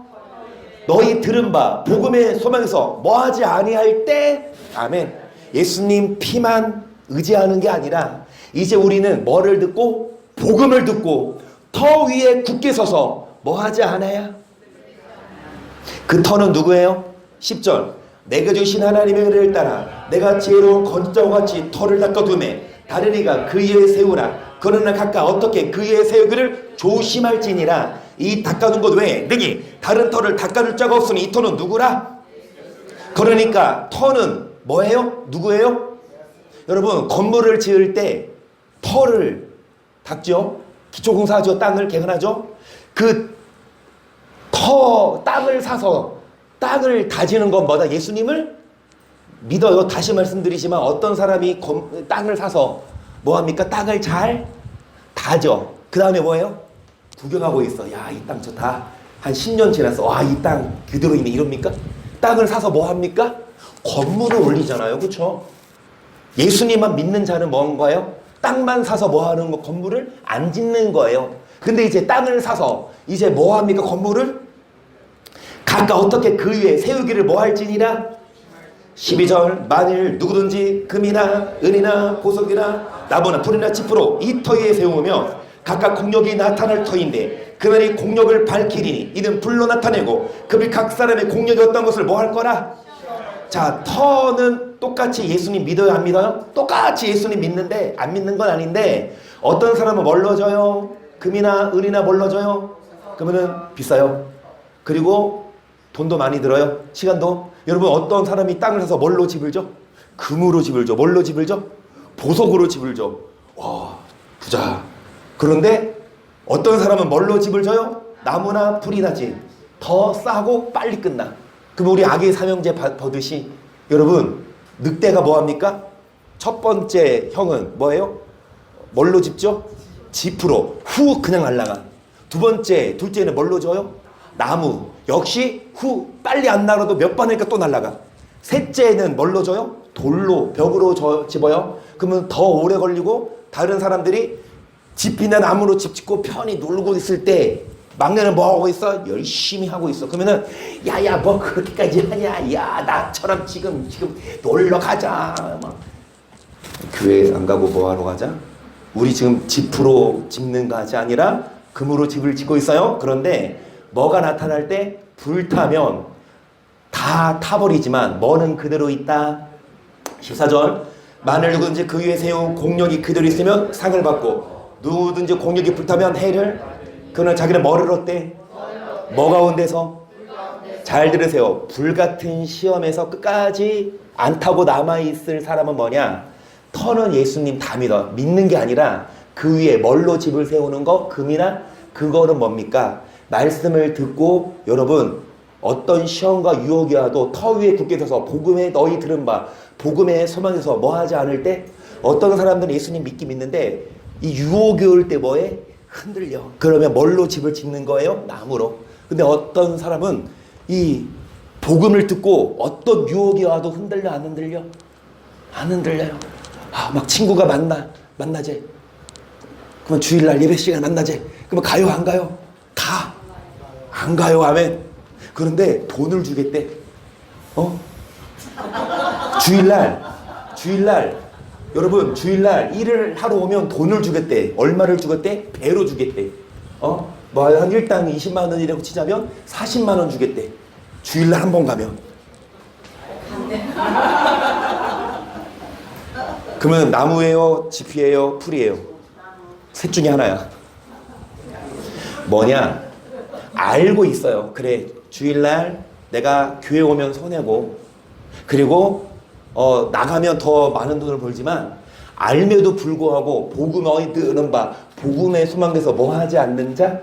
S1: 너희 들은 바 복음의 소망에서 뭐하지 아니할 때. 아멘. 예수님 피만 의지하는 게 아니라 이제 우리는 뭐를 듣고 복음을 듣고 터 위에 굳게 서서 뭐하지 않아야. 그 터는 누구예요? 10절 내가 주신 하나님의 은혜를 따라 내가 지혜로운 건자와 같이 터를 닦아두매 다른 이가 그 위에 세우라. 그러나 각각 어떻게 그 위에 세우기를 조심할지니라. 이 닦아둔 것 외에 능히 다른 터를 닦아줄 자가 없으니 이 터는 누구라? 그러니까 터는 뭐예요? 누구예요? 여러분 건물을 지을 때 터를 닦죠. 기초공사하죠. 땅을 개간하죠. 그 땅을 사서 땅을 다지는 건 뭐다? 예수님을 믿어요. 다시 말씀드리지만 어떤 사람이 땅을 사서 뭐합니까? 땅을 잘 다져. 그 다음에 뭐예요? 구경하고 있어. 야, 이 땅 좋다. 한 10년 지났어. 와, 이 땅 그대로 있네. 이럽니까? 땅을 사서 뭐합니까? 건물을 올리잖아요. 그렇죠? 예수님만 믿는 자는 뭔가요? 땅만 사서 뭐하는 거? 건물을 안 짓는 거예요. 근데 이제 땅을 사서 이제 뭐합니까? 건물을 각각 어떻게 그 위에 세우기를 뭐할지니라. 12절 만일 누구든지 금이나 은이나 보석이나 나무나 풀이나 짚으로 이 터 위에 세우면 각각 공력이 나타날 터인데 그날이 공력을 밝히리니 이는 불로 나타내고 그들 각 사람의 공력이 어떤 것을 뭐 할 거라. 자, 터는 똑같이 예수님 믿어요, 안 믿어요? 똑같이 예수님 믿는데 안 믿는 건 아닌데 어떤 사람은 뭘로 줘요? 금이나 은이나 뭘로 줘요? 그러면은 비싸요. 그리고 돈도 많이 들어요. 시간도. 여러분, 어떤 사람이 땅을 사서 뭘로 집을 줘? 금으로 집을 줘. 뭘로 집을 줘? 보석으로 집을 줘. 와, 부자. 그런데 어떤 사람은 뭘로 집을 져요? 나무나 불이나 집. 더 싸고 빨리 끝나. 그럼 우리 아기 삼형제 보듯이 여러분, 늑대가 뭐합니까? 첫 번째 형은 뭐예요? 뭘로 집죠? 지프로 후 그냥 날라가. 두 번째, 둘째는 뭘로 져요? 나무. 역시 후 빨리 안 날아도 몇 번 하니까 또 날라가. 셋째는 뭘로 져요? 돌로 벽으로 집어요. 그러면 더 오래 걸리고 다른 사람들이 집이나 나무로 집 짓고 편히 놀고 있을 때 막내는 뭐 하고 있어? 열심히 하고 있어. 그러면은 야야 뭐 그렇게까지 하냐? 야 나처럼 지금 놀러 가자. 막. 교회 안 가고 뭐 하러 가자? 우리 지금 집으로 짓는 것이 아니라 금으로 집을 짓고 있어요. 그런데 뭐가 나타날 때 불타면 다 타버리지만 뭐는 그대로 있다. 14절 만일 누구든지 그 위에 세운 공력이 그대로 있으면 상을 받고 누구든지 공력이 불타면 해를 그는 자기는 뭐를 얻대? 뭐 가운데서? 잘 들으세요. 불같은 시험에서 끝까지 안 타고 남아있을 사람은 뭐냐? 터는 예수님 다 믿어. 믿는 게 아니라 그 위에 뭘로 집을 세우는 거? 금이나 그거는 뭡니까? 말씀을 듣고 여러분 어떤 시험과 유혹이 와도 터 위에 굳게 서서 복음에 너희 들은 바 복음의 소망에서 뭐 하지 않을 때 어떤 사람들은 예수님 믿긴 믿는데 이 유혹이 올 때 뭐해? 흔들려. 그러면 뭘로 집을 짓는 거예요? 나무로. 근데 어떤 사람은 이 복음을 듣고 어떤 유혹이 와도 흔들려 안 흔들려? 안 흔들려요. 아, 막 친구가 만나재. 그러면 주일날 예배 시간에 만나재. 그러면 가요 안 가요? 가. 안 가요. 아멘. 그런데 돈을 주겠대. 주일날 여러분 주일날 일을 하러 오면 돈을 주겠대. 얼마를 주겠대? 배로 주겠대. 뭐 한 일당 20만 원이라고 치자면 40만 원 주겠대. 주일날 한 번 가면. 그러면 나무예요? 지피예요? 풀이에요? 셋 중에 하나야. 뭐냐? 알고 있어요. 그래 주일날 내가 교회 오면 손해고 그리고 나가면 더 많은 돈을 벌지만 알매도 불구하고 복음의 들은 바 복음의 소망에서 뭐 하지 않는 자?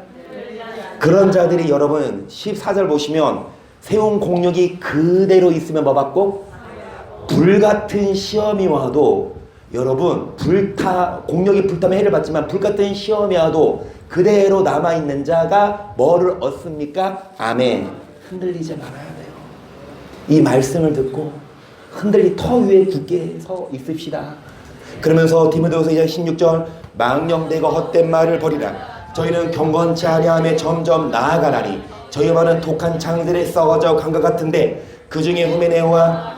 S1: 그런 자들이 여러분 14절 보시면 세운 공력이 그대로 있으면 뭐 받고? 불같은 시험이 와도 여러분 공력이 불타면 해를 받지만 불같은 시험이 와도 그대로 남아있는 자가 뭐를 얻습니까? 아멘. 흔들리지 말아야 돼요. 이 말씀을 듣고 흔들리 터 위에 굳게 서 있읍시다. 그러면서 디모데후서 2장 16절 망령되고 헛된 말을 버리라. 저희는 경건치 아니하며 점점 나아가나니 저희 말은 독한 창들에 썩어져 간 것 같은데 그 중에 후메네오와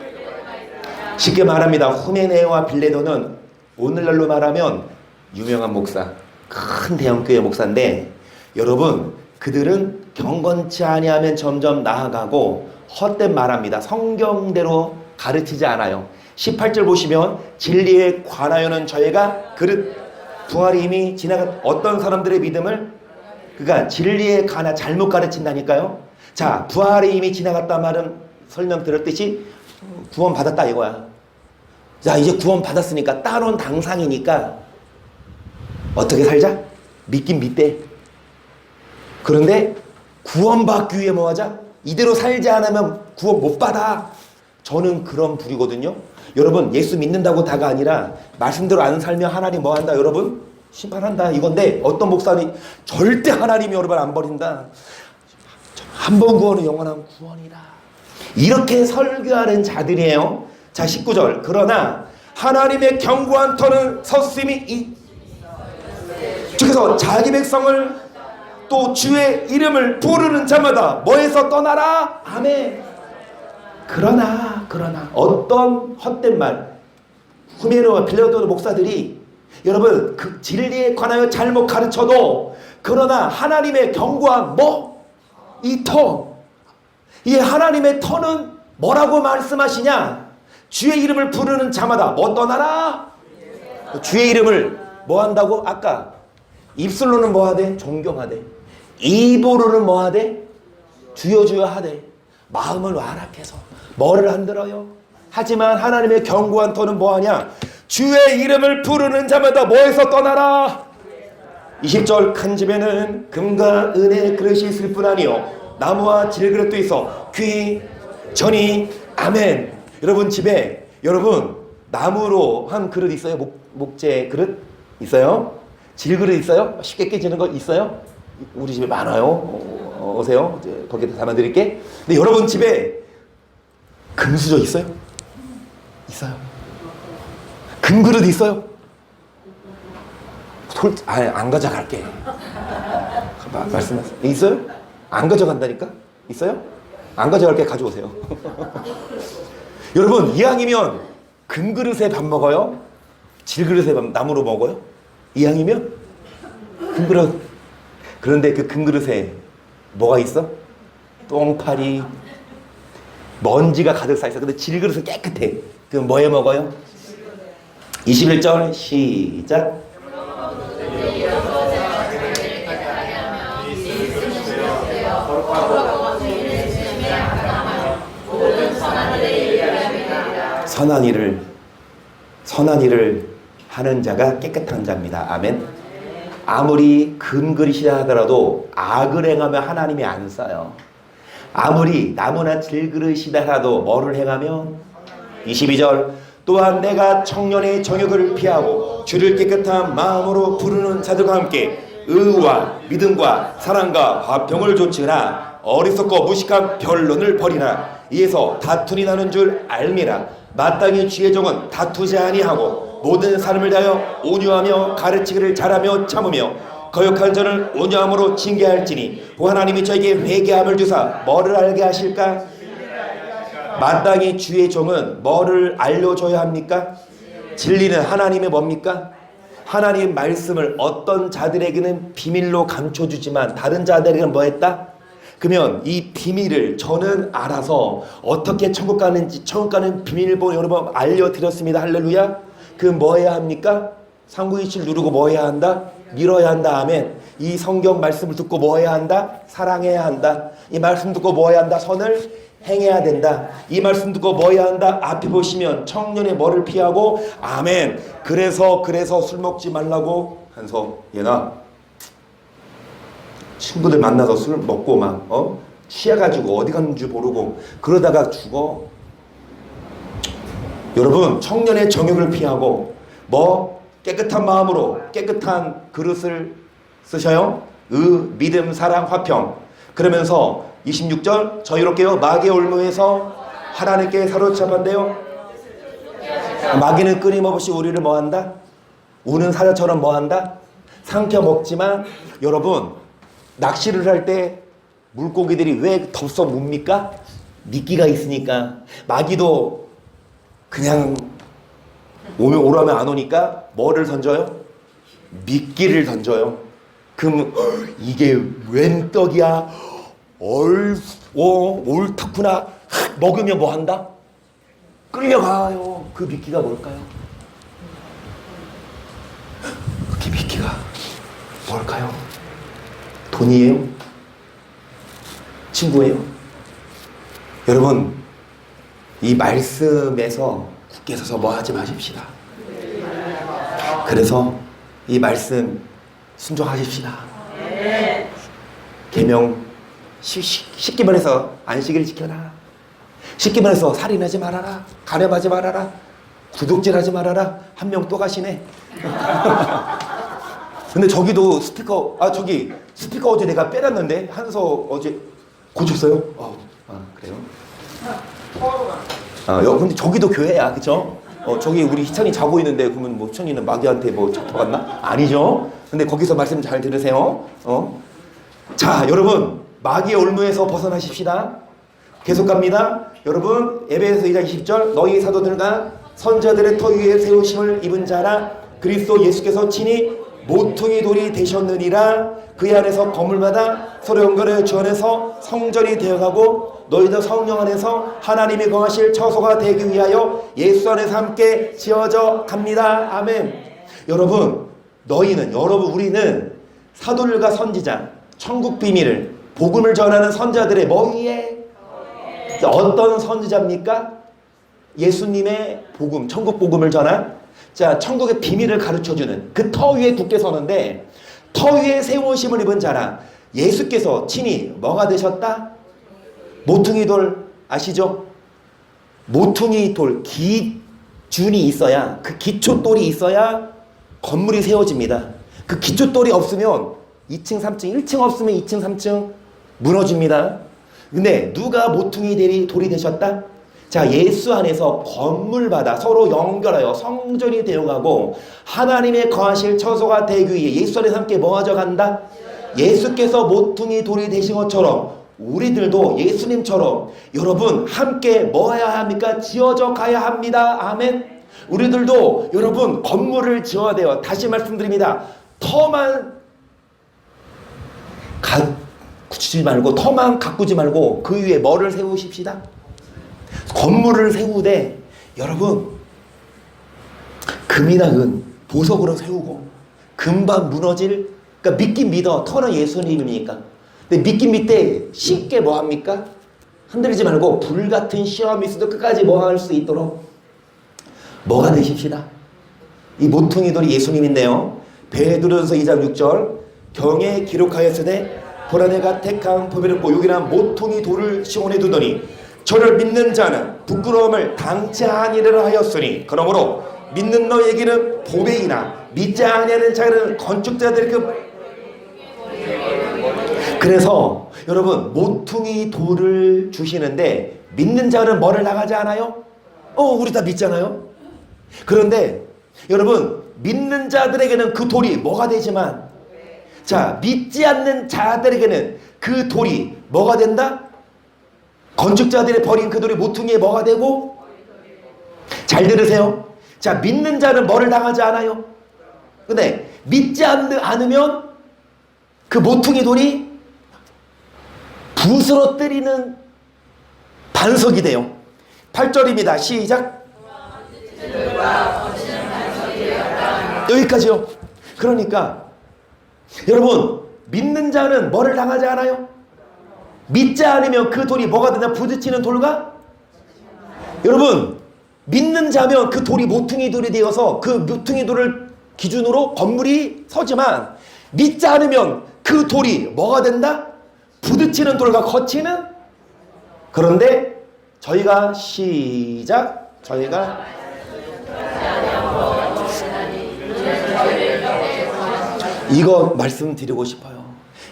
S1: 쉽게 말합니다. 후메네오와 빌레도는 오늘날로 말하면 유명한 목사, 큰 대형교회 목사인데 여러분 그들은 경건치 아니하면 점점 나아가고 헛된 말합니다. 성경대로 가르치지 않아요. 18절 보시면 진리에 관하여는 저희가 부활이 이미 지나간 어떤 사람들의 믿음을 그러니까 진리에 관하 잘못 가르친다니까요. 자, 부활이 이미 지나갔단 말은 설명 들었듯이 구원 받았다 이거야. 자, 이제 구원 받았으니까 따놓은 당상이니까 어떻게 살자? 믿긴 믿대. 그런데 구원받기 위해 뭐 하자? 이대로 살지 않으면 구원 못 받아. 저는 그런 부류거든요. 여러분 예수 믿는다고 다가 아니라 말씀대로 안 살면 하나님 뭐 한다 여러분? 심판한다 이건데 어떤 목사님 절대 하나님이 여러분 안 버린다. 한 번 구원은 영원한 구원이다. 이렇게 설교하는 자들이에요. 자 19절 그러나 하나님의 견고한 터는 섰음이 그래서 자기 백성을 또 주의 이름을 부르는 자마다 뭐에서 떠나라? 아멘. 그러나 어떤 헛된 말 후메노와 빌레도 목사들이 여러분 그 진리에 관하여 잘못 가르쳐도 그러나 하나님의 경고한 이 터, 이 하나님의 터는 뭐라고 말씀하시냐? 주의 이름을 부르는 자마다 뭐 떠나라? 주의 이름을 뭐 한다고? 아까 입술로는 뭐 하되? 존경하되. 입으로는 뭐 하되? 주여 주여 하되. 마음을 완악해서 뭐를 안 들어요? 하지만 하나님의 경고한 터는 뭐 하냐? 주의 이름을 부르는 자마다 뭐에서 떠나라? 20절 큰 집에는 금과 은의 그릇이 있을 뿐 아니요 나무와 질그릇도 있어 귀 전이 아멘. 여러분 집에 여러분 나무로 한 그릇 있어요? 목재 그릇 있어요? 질그릇 있어요? 쉽게 깨지는 거 있어요? 우리 집에 많아요. 오세요. 거기다 담아드릴게. 근데 여러분 집에 금수저 있어요? 있어요. 금그릇 있어요? 안 가져갈게. 말씀하세요. 있어요? 안 가져간다니까? 있어요? 안 가져갈게. 가져오세요. 여러분 이왕이면 금그릇에 밥 먹어요? 질그릇에 밥 나무로 먹어요? 이왕이면 금그릇. 그런데 그 금그릇에 뭐가 있어? 똥파리 먼지가 가득 차 있어. 근데 질그릇은 깨끗해. 그럼 뭐에 먹어요? 21절 시작. 선한 일을 하는 자가 깨끗한 자입니다. 아멘. 아무리 금그릇이라 하더라도 악을 행하면 하나님이 안 써요. 아무리 나무나 질그릇이라 하도 뭐를 행하면 22절 또한 내가 청년의 정욕을 피하고 주를 깨끗한 마음으로 부르는 자들과 함께 의와 믿음과 사랑과 화평을 좇으나 어리석고 무식한 변론을 버리나 이에서 다투니 나는 줄 알미라. 마땅히 주의 종은 다투지 아니하고 모든 사람을 다하여 온유하며 가르치기를 잘하며 참으며 거역한 자를 온유함으로 징계할지니 하나님이 저에게 회개함을 주사 뭐를 알게 하실까? 마땅히 주의 종은 뭐를 알려줘야 합니까? 진리는 하나님의 뭡니까? 하나님의 말씀을 어떤 자들에게는 비밀로 감춰주지만 다른 자들에게는 뭐 했다? 그러면 이 비밀을 저는 알아서 어떻게 천국 가는지 천국 가는 비밀번호 여러분 알려드렸습니다. 할렐루야. 그 뭐 해야 합니까? 3927 누르고 뭐 해야 한다? 밀어야 한다. 아멘. 이 성경 말씀을 듣고 뭐 해야 한다? 사랑해야 한다. 이 말씀 듣고 뭐 해야 한다? 선을 행해야 된다. 이 말씀 듣고 뭐 해야 한다? 앞에 보시면 청년의 뭐를 피하고 아멘. 그래서 술 먹지 말라고 한서 얘나 친구들 만나서 술 먹고 막 취해가지고 어디 갔는 줄 모르고 그러다가 죽어. 여러분 청년의 정욕을 피하고 뭐 깨끗한 마음으로 깨끗한 그릇을 쓰셔요. 믿음 사랑 화평. 그러면서 26절 저희롭게요 마귀의 올무에서 하나님께 사로잡았는데요. 마귀는 끊임없이 우리를 뭐한다? 우는 사자처럼 뭐한다? 삼켜 먹지만 여러분 낚시를 할 때 물고기들이 왜 덥석 뭡니까? 미끼가 있으니까. 마귀도 그냥 오라면 안 오니까 뭐를 던져요? 미끼를 던져요. 그럼 이게 웬 떡이야? 옳다구나. 먹으면 뭐 한다? 끌려가요. 그 미끼가 뭘까요? 그 미끼가 뭘까요? 돈이에요? 친구예요? 여러분 이 말씀에서 굳게 서서 뭐 하지 마십시다. 그래서 이 말씀 순종하십시다. 계명 쉽기만 해서 안식일 지켜라. 쉽기만 해서 살인하지 말아라. 가늠하지 말아라. 구독질하지 말아라. 한 명 또 가시네. 근데 저기도 스피커 스피커 어제 내가 빼놨는데 한서 어제 고쳤어요? 그래요? 근데 저기도 교회야, 그쵸? 저기 우리 희찬이 자고 있는데 그러면 뭐 희찬이는 마귀한테 뭐 잡혀갔나? 아니죠? 근데 거기서 말씀 잘 들으세요. 자, 여러분 마귀의 올무에서 벗어나십시다. 계속 갑니다. 여러분 에베소 2장 20절 너희 사도들과 선자들의 터 위에 세우심을 입은 자라 그리스도 예수께서 친히 모퉁이 돌이 되셨느니라. 그의 안에서 건물마다 서로 연결하여 주 안에서 성전이 되어가고 너희도 성령 안에서 하나님이 거하실 처소가 되기 위하여 예수 안에서 함께 지어져 갑니다. 아멘. 여러분, 우리는 사도들과 선지자, 천국 비밀을, 복음을 전하는 선자들의 머리에 어떤 선지자입니까? 예수님의 복음, 천국 복음을 전한 천국의 비밀을 가르쳐주는 그 터 위에 굳게 서는데, 터 위에 세우심을 입은 자라. 예수께서 친히 뭐가 되셨다? 모퉁이 돌 아시죠? 모퉁이 돌 기준이 있어야, 그 기초돌이 있어야 건물이 세워집니다. 그 기초돌이 없으면 2층, 3층, 1층 없으면 2층, 3층 무너집니다. 근데 누가 모퉁이 돌이 되셨다? 자, 예수 안에서 건물마다 서로 연결하여 성전이 되어가고 하나님의 거하실 처소가 되기 위해 예수 안에서 함께 모아져 간다? 예수께서 모퉁이 돌이 되신 것처럼 우리들도 예수님처럼 여러분 함께 모아야 합니까? 지어져 가야 합니다. 아멘. 우리들도 여러분 건물을 지어야 돼요. 다시 말씀드립니다. 터만 굳히지 말고, 터만 가꾸지 말고 그 위에 뭐를 세우십시다? 건물을 세우되 여러분 금이나 은, 보석으로 세우고 금방 무너질, 그러니까 믿긴 믿어. 터는 예수님이니까. 근데 믿긴 믿되 쉽게 뭐합니까? 흔들리지 말고 불같은 시험이 있어도 끝까지 뭐할 수 있도록 뭐가 되십시다. 이 모퉁이 돌이 예수님인데요. 베드로전서 2장 6절 경에 기록하였으되 보라 내가 택한 보배롭고 요긴한 모퉁이 돌을 시온에 두더니 저를 믿는 자는 부끄러움을 당치 아니하리라 하였으니 그러므로 믿는 너에게는 보배이나 믿지 아니하는 자는 건축자들의 그래서 여러분 모퉁이 돌을 주시는데 믿는 자는 뭐를 나가지 않아요? 우리 다 믿잖아요. 그런데 여러분 믿는 자들에게는 그 돌이 뭐가 되지만, 자, 믿지 않는 자들에게는 그 돌이 뭐가 된다? 건축자들이 버린 그 돌이 모퉁이에 뭐가 되고? 잘 들으세요. 자, 믿는 자는 뭐를 당하지 않아요? 근데 믿지 않으면 그 모퉁이 돌이 부스러뜨리는 반석이 돼요. 8절입니다. 시작. 여기까지요. 그러니까 여러분 믿는 자는 뭐를 당하지 않아요? 믿지 않으면 그 돌이 뭐가 되냐? 부딪히는 돌과? 여러분 믿는 자면 그 돌이 모퉁이 돌이 되어서 그 모퉁이 돌을 기준으로 건물이 서지만, 믿지 않으면 그 돌이 뭐가 된다? 부딪히는 돌과 거치는. 그런데 저희가 이거 말씀드리고 싶어요.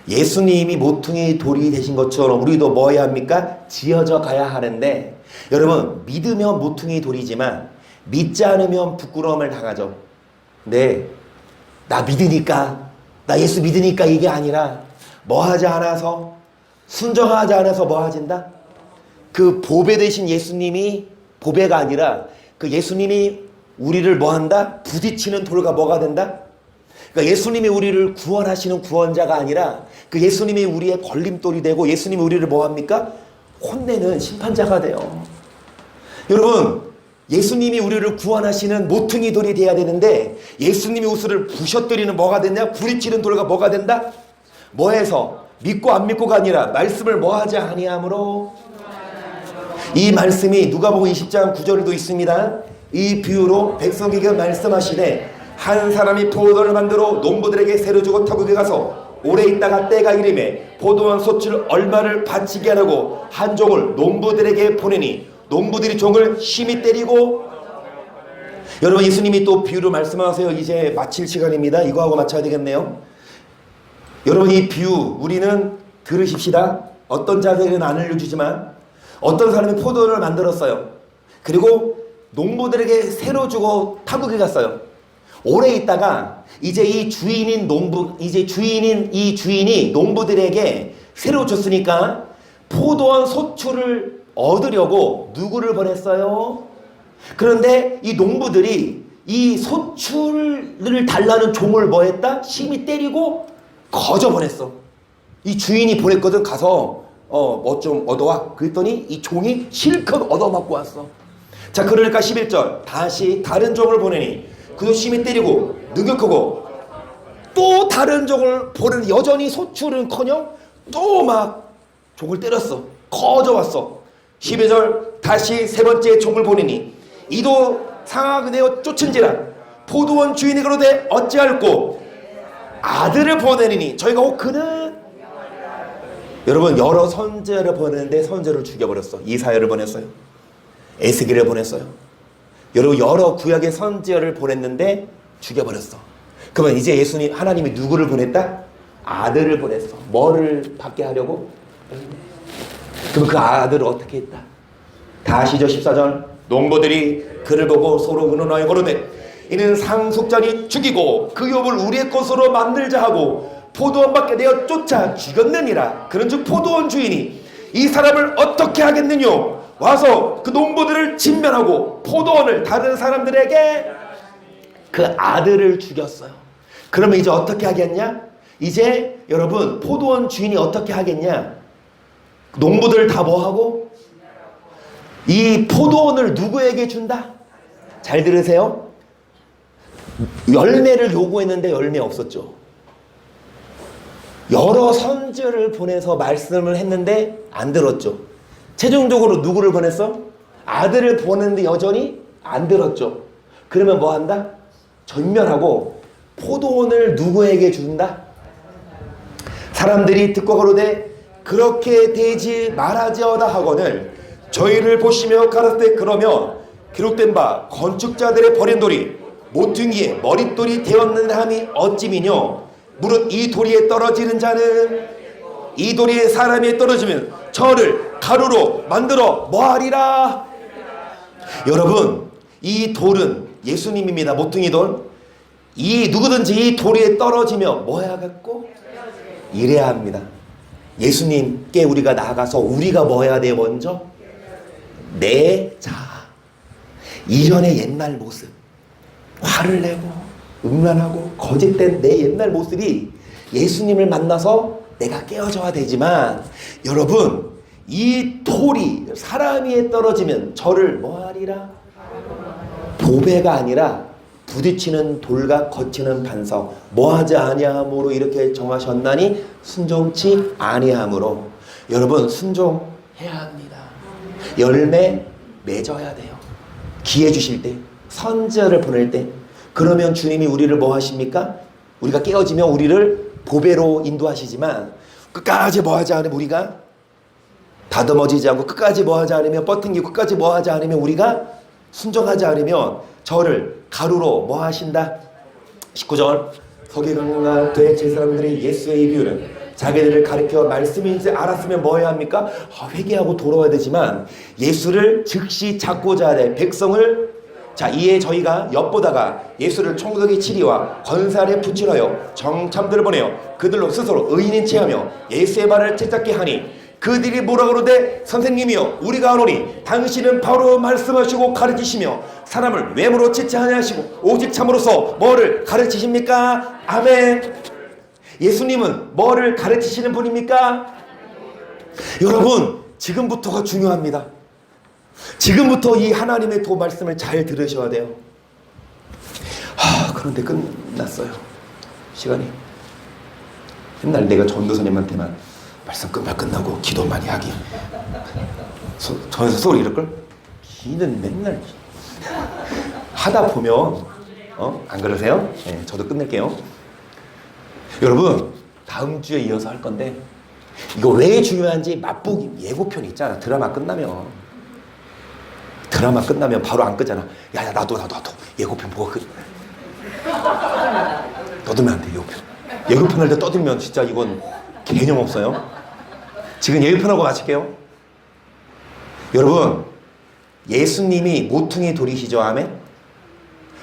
S1: 예수님이 모퉁이 돌이 되신 것처럼 우리도 뭐 해야 합니까? 지어져 가야 하는데, 여러분 믿으면 모퉁이 돌이지만 믿지 않으면 부끄러움을 당하죠. 네, 나 믿으니까, 나 예수 믿으니까 이게 아니라 뭐 하지 않아서, 순종하지 않아서 뭐 하진다? 그 보배 되신 예수님이 보배가 아니라 그 예수님이 우리를 뭐 한다? 부딪히는 돌과 뭐가 된다? 그러니까 예수님이 우리를 구원하시는 구원자가 아니라 그 예수님이 우리의 걸림돌이 되고 예수님이 우리를 뭐 합니까? 혼내는 심판자가 돼요. 여러분 예수님이 우리를 구원하시는 모퉁이 돌이 돼야 되는데 예수님이 우스를 부셔뜨리는 뭐가 됐냐? 부딪히는 돌과 뭐가 된다? 뭐해서? 믿고 안 믿고가 아니라 말씀을 뭐하지 아니함으로. 이 말씀이 누가복음 20장 9절에도 있습니다. 이 비유로 백성에게 말씀하시되 한 사람이 포도를 만들어 농부들에게 새로 주고 타국에 가서 오래 있다가 때가 이름에 포도원 소출 얼마를 바치게 하라고 한 종을 농부들에게 보내니 농부들이 종을 심히 때리고. 여러분 예수님이 또 비유로 말씀하세요. 이제 마칠 시간입니다. 이거 하고 마쳐야 되겠네요. 여러분 이 비유 우리는 들으십시다. 어떤 자들은 안 알려주지만 어떤 사람이 포도원을 만들었어요. 그리고 농부들에게 새로 주고 타국에 갔어요. 오래 있다가 이제 이 주인인 이 주인이 농부들에게 새로 줬으니까 포도원 소출을 얻으려고 누구를 보냈어요? 그런데 이 농부들이 이 소출을 달라는 종을 뭐 했다? 심히 때리고 거저 보냈어. 이 주인이 보냈거든. 가서 뭐 좀 얻어와. 그랬더니 이 종이 실컷 얻어맞고 왔어. 자, 그러니까 11절 다시 다른 종을 보내니 그도 심히 때리고 능욕하고 또 다른 종을 보내니 여전히 소출은커녕 또 막 종을 때렸어. 거저 왔어. 12절 다시 세 번째 종을 보내니 이도 상하게 되어 쫓은지라 포도원 주인이 그러되 어찌할꼬 아들을 보내니 저희가 혹 그는 여러분 여러 선지자를 보냈는데 선지자를 죽여버렸어. 이사야를 보냈어요. 에스겔을 보냈어요. 여러분 여러 구약의 선지자를 보냈는데 죽여버렸어. 그러면 이제 예수님 하나님이 누구를 보냈다? 아들을 보냈어. 뭐를 받게 하려고? 그럼 그 아들을 어떻게 했다? 다시죠. 14절 농부들이 그를 보고 서로 의논하여 거르되 이는 상속자니 죽이고 그 욥을 우리의 것으로 만들자 하고 포도원 밖에 내어 쫓아 죽였느니라. 그런즉 포도원 주인이 이 사람을 어떻게 하겠느냐 와서 그 농부들을 진멸하고 포도원을 다른 사람들에게 그 아들을 죽였어요. 그러면 이제 어떻게 하겠냐? 이제 여러분 포도원 주인이 어떻게 하겠냐? 농부들 다 뭐하고? 이 포도원을 누구에게 준다? 잘 들으세요. 열매를 요구했는데 열매 없었죠. 여러 선지자를 보내서 말씀을 했는데 안 들었죠. 최종적으로 누구를 보냈어? 아들을 보냈는데 여전히 안 들었죠. 그러면 뭐 한다? 전멸하고 포도원을 누구에게 준다? 사람들이 듣고 가로되 그렇게 되지 말하지어다 하거늘 저희를 보시며 가라사대 그러면 기록된 바 건축자들의 버린 돌이 모퉁이에 머릿돌이 되었는 함이 어찌미뇨 무릇 이 돌이에 떨어지는 자는 이 돌이 사람이 떨어지면 저를 가루로 만들어 뭐하리라. 여러분 이 돌은 예수님입니다. 모퉁이 돌. 이 누구든지 이 돌에 떨어지면 뭐 해야 겠고? 이래야 합니다. 예수님께 우리가 나아가서 우리가 뭐 해야 돼요? 먼저 내 자아 이전의 옛날 모습 화를 내고 음란하고 거짓된 내 옛날 모습이 예수님을 만나서 내가 깨어져야 되지만 여러분 이 돌이 사람 위에 떨어지면 저를 뭐하리라? 보배가 아니라 부딪히는 돌과 거치는 반석 뭐하지 아니함으로 이렇게 정하셨나니 순종치 아니함으로. 여러분 순종해야 합니다. 열매 맺어야 돼요. 기회 주실 때 선지자를 보낼 때 그러면 주님이 우리를 뭐 하십니까? 우리가 깨어지면 우리를 보배로 인도하시지만 끝까지 뭐 하지 않으면 우리가 다듬어지지 않고 끝까지 뭐 하지 않으면 뻗팅기고 끝까지 뭐 하지 않으면 우리가 순종하지 않으면 저를 가루로 뭐 하신다? 19절 서기관과 대제사장들이 예수의 비유는 자기들을 가리켜 말씀인지 알았으면 뭐 해야 합니까? 회개하고 돌아와야 되지만 예수를 즉시 잡고자 하되 백성을 자 이에 저희가 엿보다가 예수를 총독의 치리와 권세 아래 붙이러요 정참들을 보내어 그들로 스스로 의인인 체하며 예수의 말을 채잡게 하니 그들이 뭐라 그러되 선생님이여 우리가 아노니 당신은 바로 말씀하시고 가르치시며 사람을 외모로 채취하냐 하시고 오직 참으로서 뭐를 가르치십니까? 아멘. 예수님은 뭐를 가르치시는 분입니까? 여러분 지금부터가 중요합니다. 지금부터 이 하나님의 말씀을 잘 들으셔야 돼요. 그런데 끝났어요. 시간이. 맨날 내가 전도사님한테만 말씀 끝나고 기도 많이 하기. 전에서 소리 이럴걸? 기는 맨날 하다 보면 안 그러세요? 네, 저도 끝낼게요. 여러분 다음 주에 이어서 할 건데 이거 왜 중요한지 맛보기 예고편 있잖아. 드라마 끝나면 바로 안 끄잖아. 야야 나도 예고편 보고 떠들면 안 돼. 예고편 할 때 떠들면 진짜 이건 개념 없어요. 지금 예고편하고 마칠게요. 여러분 예수님이 모퉁이 돌이시죠. 아멘.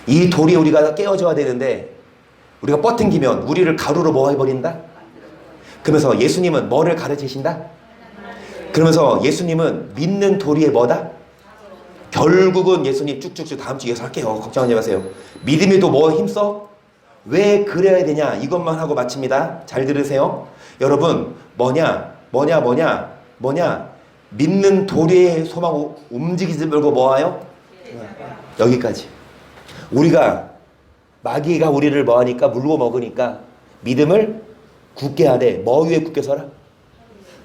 S1: 이 돌이 우리가 깨어져야 되는데 우리가 뻗팅기면 우리를 가루로 뭐 해버린다? 그러면서 예수님은 뭐를 가르치신다? 그러면서 예수님은 믿는 도리의 뭐다? 결국은 예수님 쭉쭉쭉 다음 주에 할게요. 걱정하지 마세요. 믿음에도 뭐 힘써? 왜 그래야 되냐? 이것만 하고 마칩니다. 잘 들으세요. 여러분, 뭐냐? 믿는 도리의 소망 움직이지 말고 뭐하요? 여기까지. 우리가 마귀가 우리를 뭐하니까 물고 먹으니까 믿음을 굳게 하되 뭐 위에 굳게 서라?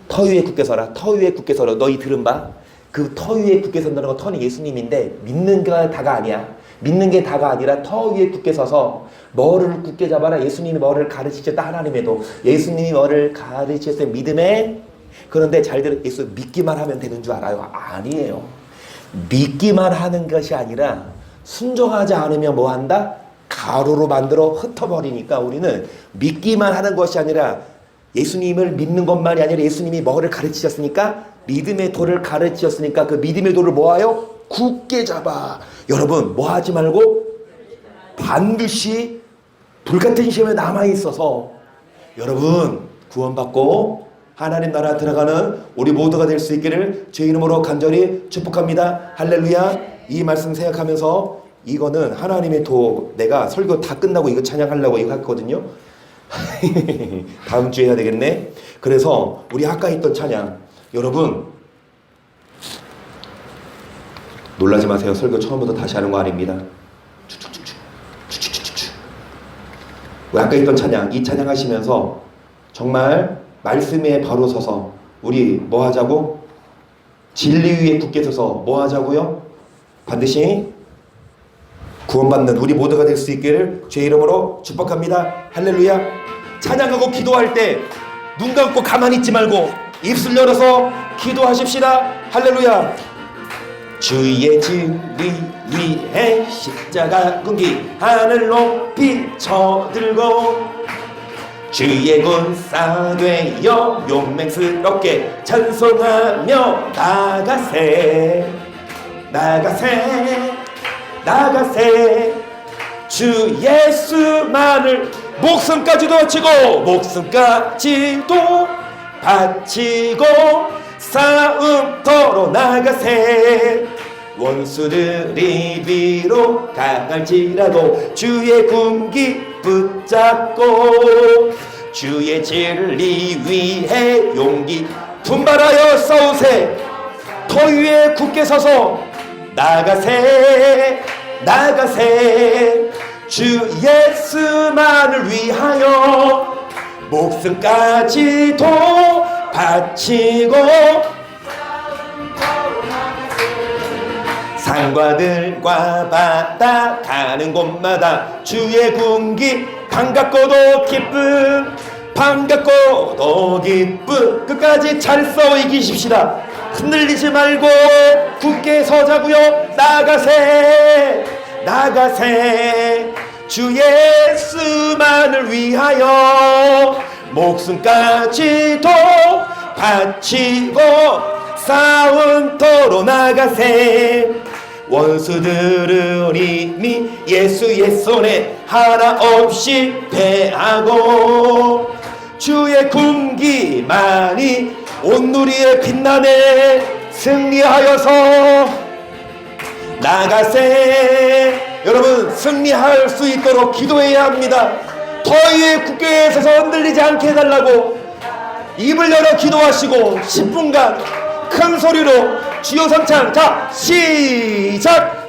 S1: 터 위에 굳게 서라. 터 위에 굳게 서라. 너희 들은 바? 그 터 위에 굳게 선다는 건 터는 예수님인데 믿는 게 다가 아니야. 믿는 게 다가 아니라 터 위에 굳게 서서 뭐를 굳게 잡아라. 예수님이 뭐를 가르치셨다. 하나님에도 예수님이 뭐를 가르치셨어요. 믿음에. 그런데 잘 들어, 예수 믿기만 하면 되는 줄 알아요? 아니에요. 믿기만 하는 것이 아니라 순종하지 않으면 뭐 한다? 가루로 만들어 흩어버리니까 우리는 믿기만 하는 것이 아니라 예수님을 믿는 것만이 아니라 예수님이 뭐를 가르치셨으니까 믿음의 도를 가르치셨으니까 그 믿음의 도를 뭐하여? 굳게 잡아. 여러분 뭐 하지 말고 반드시 불같은 시험에 남아있어서 여러분 구원받고 하나님 나라 들어가는 우리 모두가 될 수 있기를 제 이름으로 간절히 축복합니다. 할렐루야. 이 말씀 생각하면서 이거는 하나님의 도, 내가 설교 다 끝나고 이거 찬양하려고 이거 했거든요. 다음 주에 해야 되겠네. 그래서 우리 아까 했던 찬양, 여러분 놀라지 마세요. 설교 처음부터 다시 하는 거 아닙니다. 우리 아까 했던 찬양, 이 찬양 하시면서 정말 말씀에 바로 서서 우리 뭐 하자고? 진리 위에 굳게 서서 뭐 하자고요? 반드시 구원받는 우리 모두가 될 수 있기를 제 이름으로 축복합니다. 할렐루야. 찬양하고 기도할 때 눈 감고 가만히 있지 말고 입술 열어서 기도하십시다. 할렐루야. 주의 진리 위에 십자가 군기 하늘 높이 쳐들고 주의 군사 되어 용맹스럽게 찬송하며 나가세 주 예수만을 목숨까지도 바치고 싸움터로 나가세 원수들이 비록 강할지라도 주의 군기 붙잡고 주의 진리 위해 용기 분발하여 싸우세 터 위에 굳게 서서 나가세 주 예수만을 위하여 목숨까지도 바치고 산과들과 바다 가는 곳마다 주의 군기 반갑고도 기쁨 끝까지 잘 싸워 이기십시다. 흔들리지 말고 굳게 서자고요. 나가세 주 예수만을 위하여 목숨까지도 바치고 싸움터로 나가세 원수들은 이미 예수의 손에 하나 없이 패하고 주의 군기만이 온누리에 빛나네 승리하여서 나가세. 여러분 승리할 수 있도록 기도해야 합니다. 더 위에 굳게 서서 흔들리지 않게 해달라고 입을 열어 기도하시고 10분간 큰 소리로 주여 삼창. 자 시작.